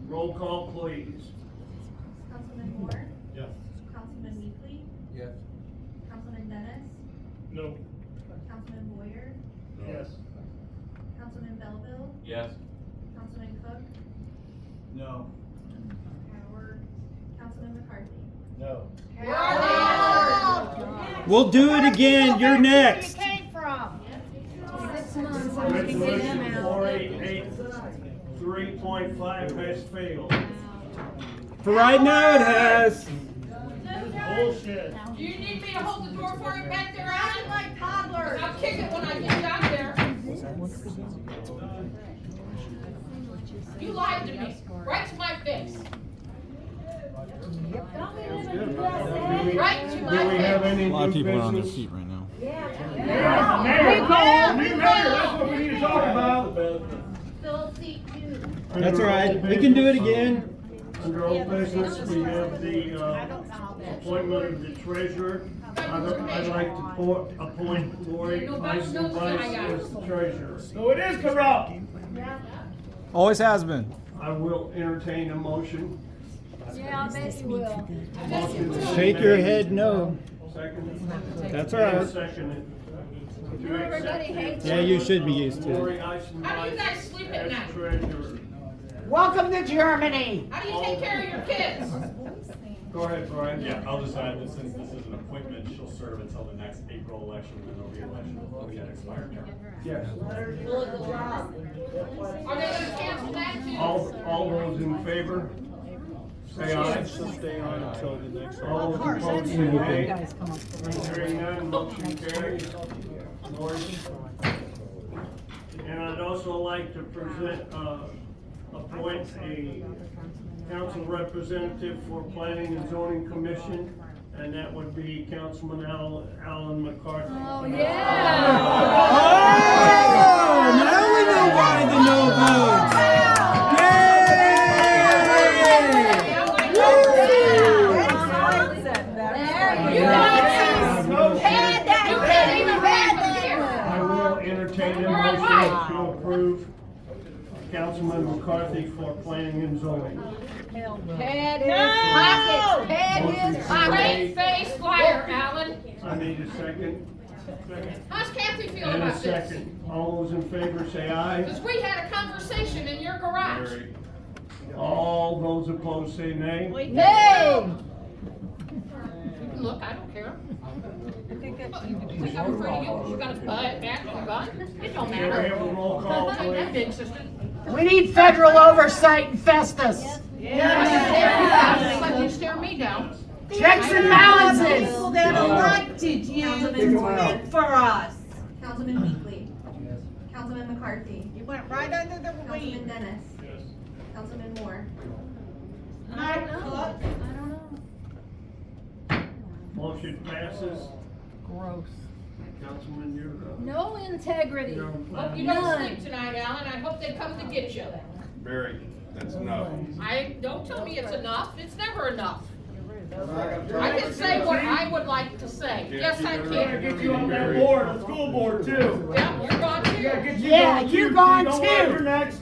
Roll call, please. Councilman Moore? Yes. Councilman Weekly? Yes. Councilman Dennis? No. Councilman Boyer? Yes. Councilman Belleville? Yes. Councilman Cook? No. Howard? Councilman McCarthy? No. Where are they? We'll do it again. You're next. Where you came from? 6 months. Resolution 4883.5 has failed. For right now, it has. Bullshit. Do you need me to hold the door for you back there, Alan? Like toddlers. I'll kick it when I get down there. You lied to me, right to my face. Right to my face. Do we have any new business? seat right now. Mayor, that's what we need to talk about. Fill seat 2. That's all right. We can do it again. Under old business, we have the appointment of the treasurer. I'd like to appoint Lori Eisenweiss as the treasurer. So it is corrupt. Always has been. I will entertain a motion. Yeah, I bet you will. Motion is Shake your made. head no. Second. That's all right. And seconded. To Everybody accept hates Yeah, you should be used to Lori it. How do you Eisenweiss guys sleep at as night? treasurer. Welcome to Germany. How do you take care of your kids? Go ahead, Brian. Yeah, I'll just add that since this is an appointment, she'll serve until the next April election, and then there'll be election before the expired term. Yes. Are they gonna cancel that too? All those in favor? Say aye. Stay on until the next. All those opposed, say nay. Hearing none, motion carries. Lori. And I'd also like to appoint a council representative for Planning and Zoning Commission, and that would be Councilman Alan McCarthy. Oh, Oh, now we know why the no votes. I will entertain a motion to approve Councilman McCarthy for Planning and Zoning. Head is pockets. Head is pockets. Straight-faced liar, Alan. I need a second. How's Kathy feel And a about this? second. All those in favor say aye. Because we had a conversation in your garage. All those opposed say nay. Nay. Look, I don't care. You think I'm afraid of you because you got a back on a gun? It don't Can we have a matter. roll call, Ain't that please? big, sister. We need federal oversight in Festus. Yes. Like you stare me down. Checks and balances. People that elected you to speak for us. Councilman Weekly? Councilman McCarthy? You went right under the Councilman wing. Dennis? Councilman Moore? I don't know. Motion passes. Gross. Councilman, you're No integrity. you're on Hope you plan. don't sleep tonight, Alan. I hope they come to get you. Barry, that's enough. Don't tell me it's enough. It's never enough. I can say what I would like to say. Yes, I can. Get you on that board, the school board too. Yeah, you're gone too. Yeah, you're gone Don't let her too. next.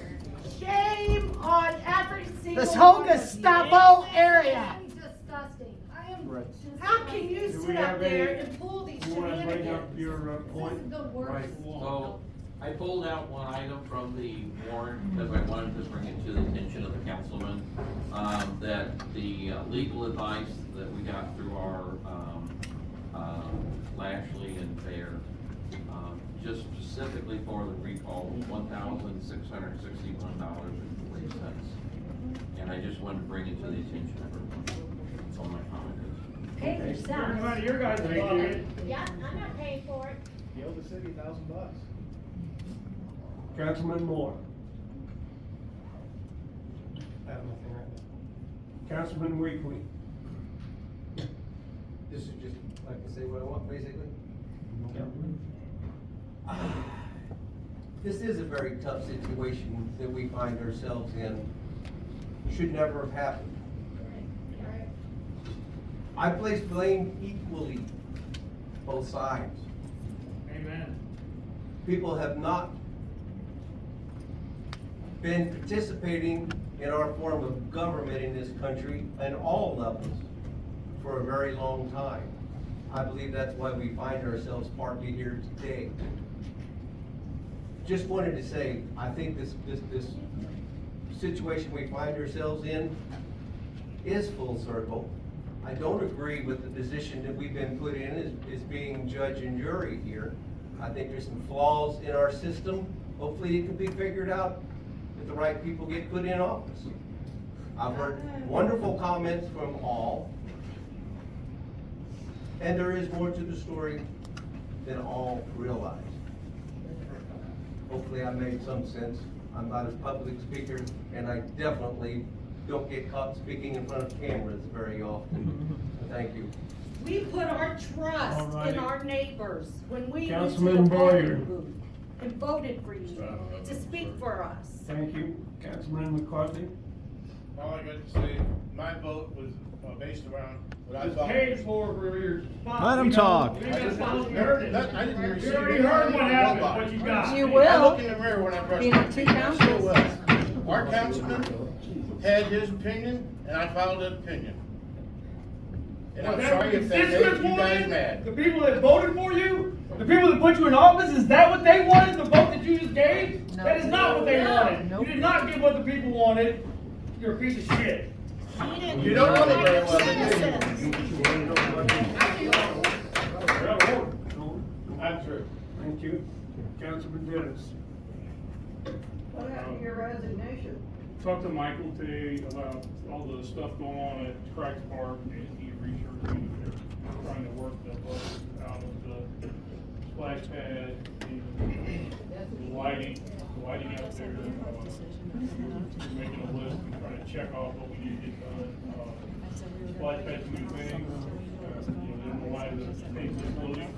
Shame on every single this whole Gestapo area. Disgusting. I am How can you Do we sit up have there any- and pull these You want to bring shenanigans? up your point? the worst. Right, so I pulled out one item from the warrant because I wanted to bring it to the attention of the councilman. That the legal advice that we got through our Lashley and Fair, just specifically for the recall, was $1,661.40. And I just wanted to bring it to the attention of everyone. That's all my comment is. Pay for yourself. None of your guys are paying it. Yeah, I'm not paying for it. You owe the city $1,000. Councilman Moore. I have nothing right now. Councilman Weekly. This is just, like I say what I want, basically. This is a very tough situation that we find ourselves in. Should never have happened. I place blame equally, both sides. Amen. People have not been participating in our form of government in this country at all levels for a very long time. I believe that's why we find ourselves partly here today. Just wanted to say, I think this situation we find ourselves in is full circle. I don't agree with the position that we've been put in as being judge and jury here. I think there's some flaws in our system. Hopefully it can be figured out if the right people get put in office. I've heard wonderful comments from all. And there is more to the story than all realize. Hopefully I made some sense. I'm not a public speaker, and I definitely don't get caught speaking in front of cameras very often. Thank you. We put our trust All right. in our neighbors when we went to Councilman the Boyer. voting booth and voted for you to speak for us. Thank you. Councilman McCarthy. All I got to say, my vote was based around what I It's thought. paid for your spot. Let him You know, talk. you ain't got to Heard it. I didn't hear You already heard what happened, what you got. You I will. look in the mirror when I brush Being my two teeth. I still councils. will. Our councilman had his opinion, and I followed that opinion. And I'm Was that sorry what if that constituents made you guys wanted? mad. The people that voted for you? The people that put you in office, is that what they wanted, the vote that you just gave? That is not what they wanted. You did not get what the people wanted. You're a piece of shit. You don't know it very well, do you? I'm true. Thank you. Councilman Dennis. What happened to your resignation? Talked to Michael today about all the stuff going on at Cracks Park, and he reassured me that they're trying to work the bugs out of the splash pad, the lighting out there. We're making a list and trying to check off what we need to get done. Splash pad's a new thing, they don't know why the thing's just building,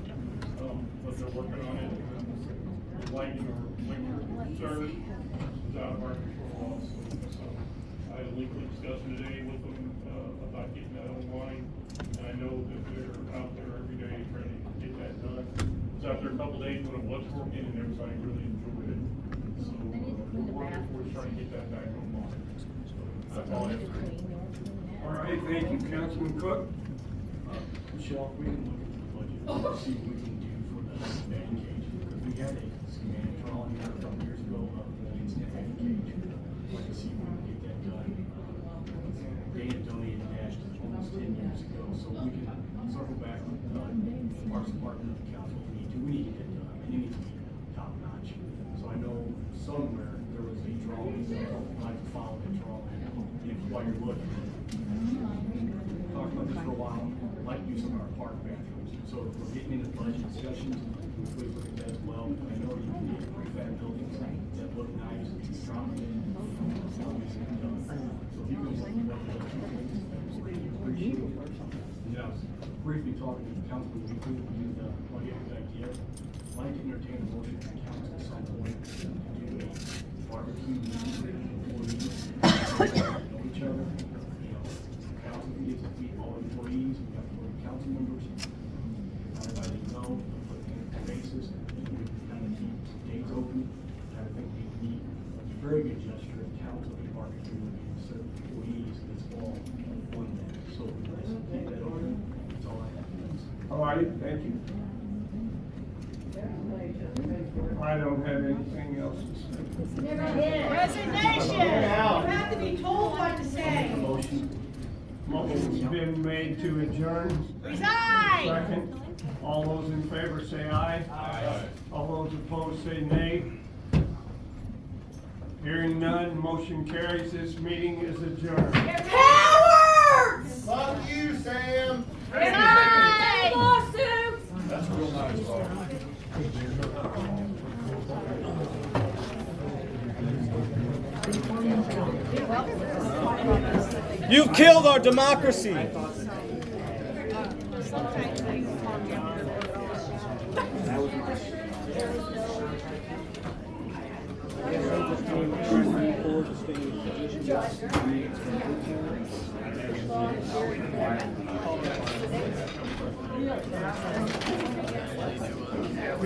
but they're working on it. The lighting or winter service is out of our control also. So I had a lengthy discussion today with them about getting that online, and I know that they're out there every day trying to get that done. I was out there a couple days when it was working, and everybody really enjoyed it. So we're working towards trying to get that back online. So that's all I have to say. All right, thank you, Councilman Cook. Michelle, we can look at the budget, see what we can do for the band cage, because we had a scan drawn here a couple years ago of the band cage. I'd like to see if we can get that done. They had donated cash almost 10 years ago, so we can circle back with the Parks Department of the council. We need to get that done, and it needs to be top notch. So I know somewhere there was a drawing, so I'd like to follow that drawing, and if while you're looking, talked about this for a while, I'd like to do some of our park bathrooms. So if we're getting into budget discussions, we please look at that as well. I know you can get prefab buildings that look nice, drop it in. So if you guys think about those two things, appreciate it. And then I was briefly talking to the council, we could use the budget idea. I'd like to entertain a motion from council at some point to do a barbecue meeting for know each other. Council gets to meet all employees, we have to go to council members. Everybody know, put in a basis, and we kind of keep dates open. I think we need a very good gesture of council barbecue with certain employees this fall one day. So let's keep that open. That's all I have. All right, thank you. I don't have anything else to say. Resignation. You have to be told what to say. Motion's been made to adjourn. Resign. Second. All those in favor say aye. Aye. All those opposed say nay. Hearing none, motion carries. This meeting is adjourned. Cowards! Fuck you, Sam! Side! Lawsuits! That's real nice, Bob. You've killed our democracy.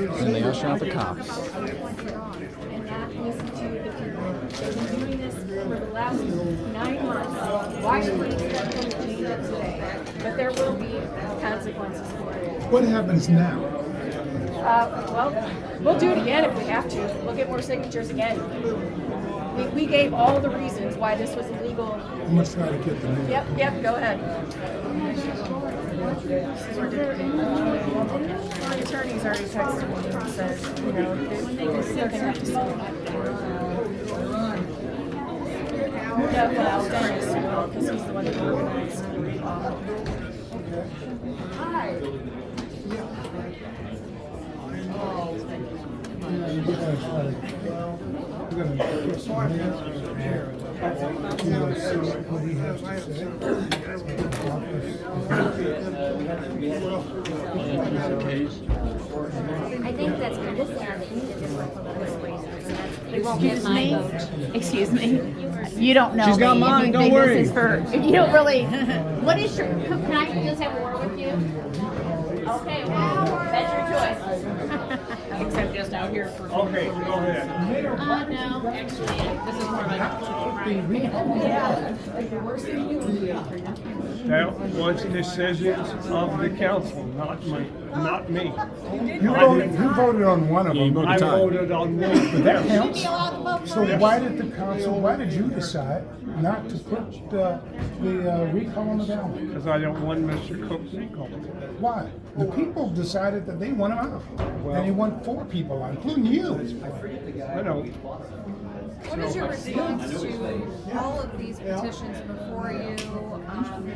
And they usher out the cops. And not listen to the people. They've been doing this for the last 9 months. Why should we expect them to change it today? But there will be consequences for it. What happens now? Well, we'll do it again if we have to. We'll get more signatures again. We gave all the reasons why this was illegal. I'm gonna try to get the name. Yep, go ahead. My attorney's already texted me and said, you know, they're gonna have to sue. No, well, Dennis will, because he's the one who organized the recall. We're gonna get some names to see what he has to I think that's kind of sad that you did this for political reasons. You won't Excuse get my me? vote. Excuse me? You don't know She's got me. mine, You don't think worry. This is for, you don't really, what is your, can I just have a word with you? Okay, well, that's your choice. Except just out here for. Okay, go ahead. No, actually, this is more like a That was decisions of the council, not me. You voted on one of them. I voted on one. But that counts. So why did the council, why did you decide not to put the recall on the ballot? Because I don't want Mr. Cook's recall. Why? The people decided that they want him out. And they want 4 people out, including you. I know. What is your response to all of these petitions before you,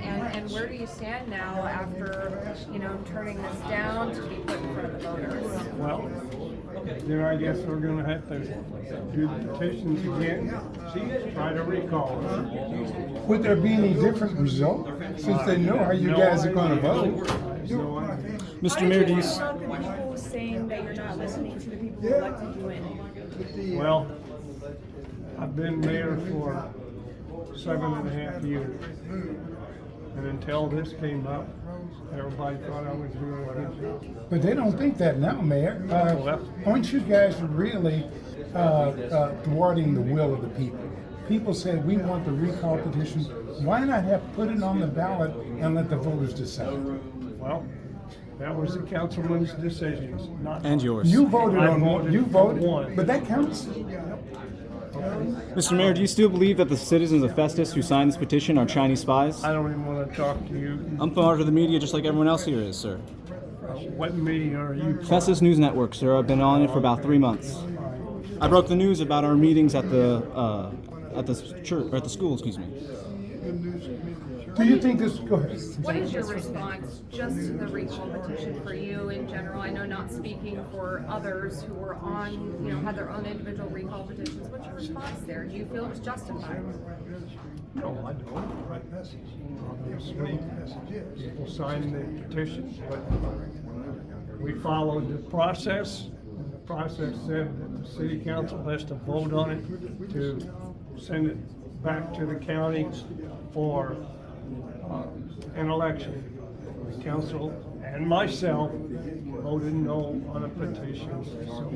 and where do you stand now after, you know, turning this down to be put in front of the voters? Well, then I guess we're gonna have to do the petitions again, try to recall. Would there be any different result since they know how you guys are gonna vote? Mr. Mayor, do you... About the people saying that you're not listening to the people who elected you in. Well, I've been mayor for 7.5 years. And until this came up, everybody thought I was doing a good job. But they don't think that now, Mayor. Aren't you guys really thwarting the will of the people? People said, we want the recall petition. Why not have put it on the ballot and let the voters decide? Well, that was the councilman's decisions, not And yours. You voted I on one. voted You for voted, one. but that counts. Mr. Mayor, do you still believe that the citizens of Festus who signed this petition are Chinese spies? I don't even want to talk to you. I'm part of the media just like everyone else here is, sir. What media are you? Festus News Network, sir. I've been on it for about 3 months. I broke the news about our meetings at the church, or at the school, excuse me. Do you think this, go ahead. What is your response just to the recall petition for you in general? I know not speaking for others who were on, you know, had their own individual recall petitions. What's your response there? Do you feel it was justified? No, I don't. Obviously, people signed the petition, but we followed the process. And the process said that the city council has to vote on it to send it back to the county for an election. The council and myself voted no on a petition, so.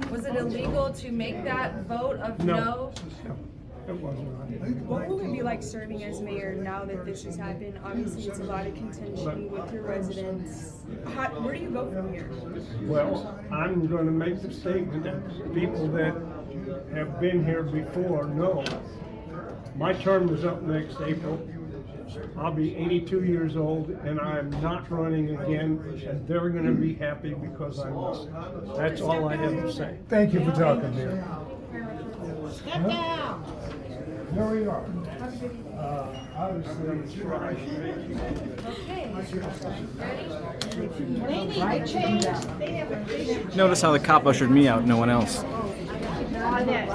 Was it illegal to make that vote of No. It wasn't. What will it be like serving as mayor now that this has happened? Obviously, it's a lot of contention with your residents. Where do you go from here? Well, I'm going to make the statement that people that have been here before know. My term is up next April. I'll be 82 years old and I'm not running again, and they're going to be happy because I'm not. That's all I have to say. Thank you for talking, Mayor. Step down. Here we are. They need to change, they have Notice how the cop ushered me out, no one else. on this.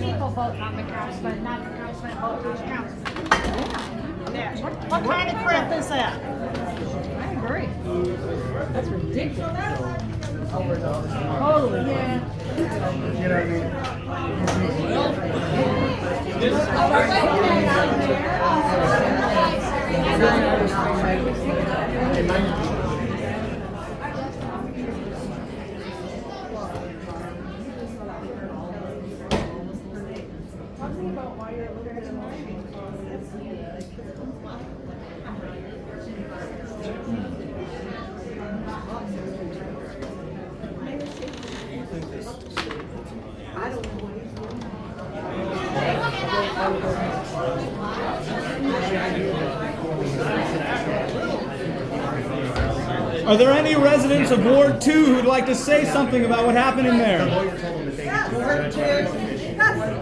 People vote on the councilman, not the councilman vote on the councilman. Yeah. What kind of crap is that? I agree. That's ridiculous. Totally. Yeah. Are there any residents of Ward 2 who'd like to say something about what happened in there?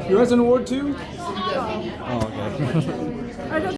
You resident of Ward 2? Oh, okay.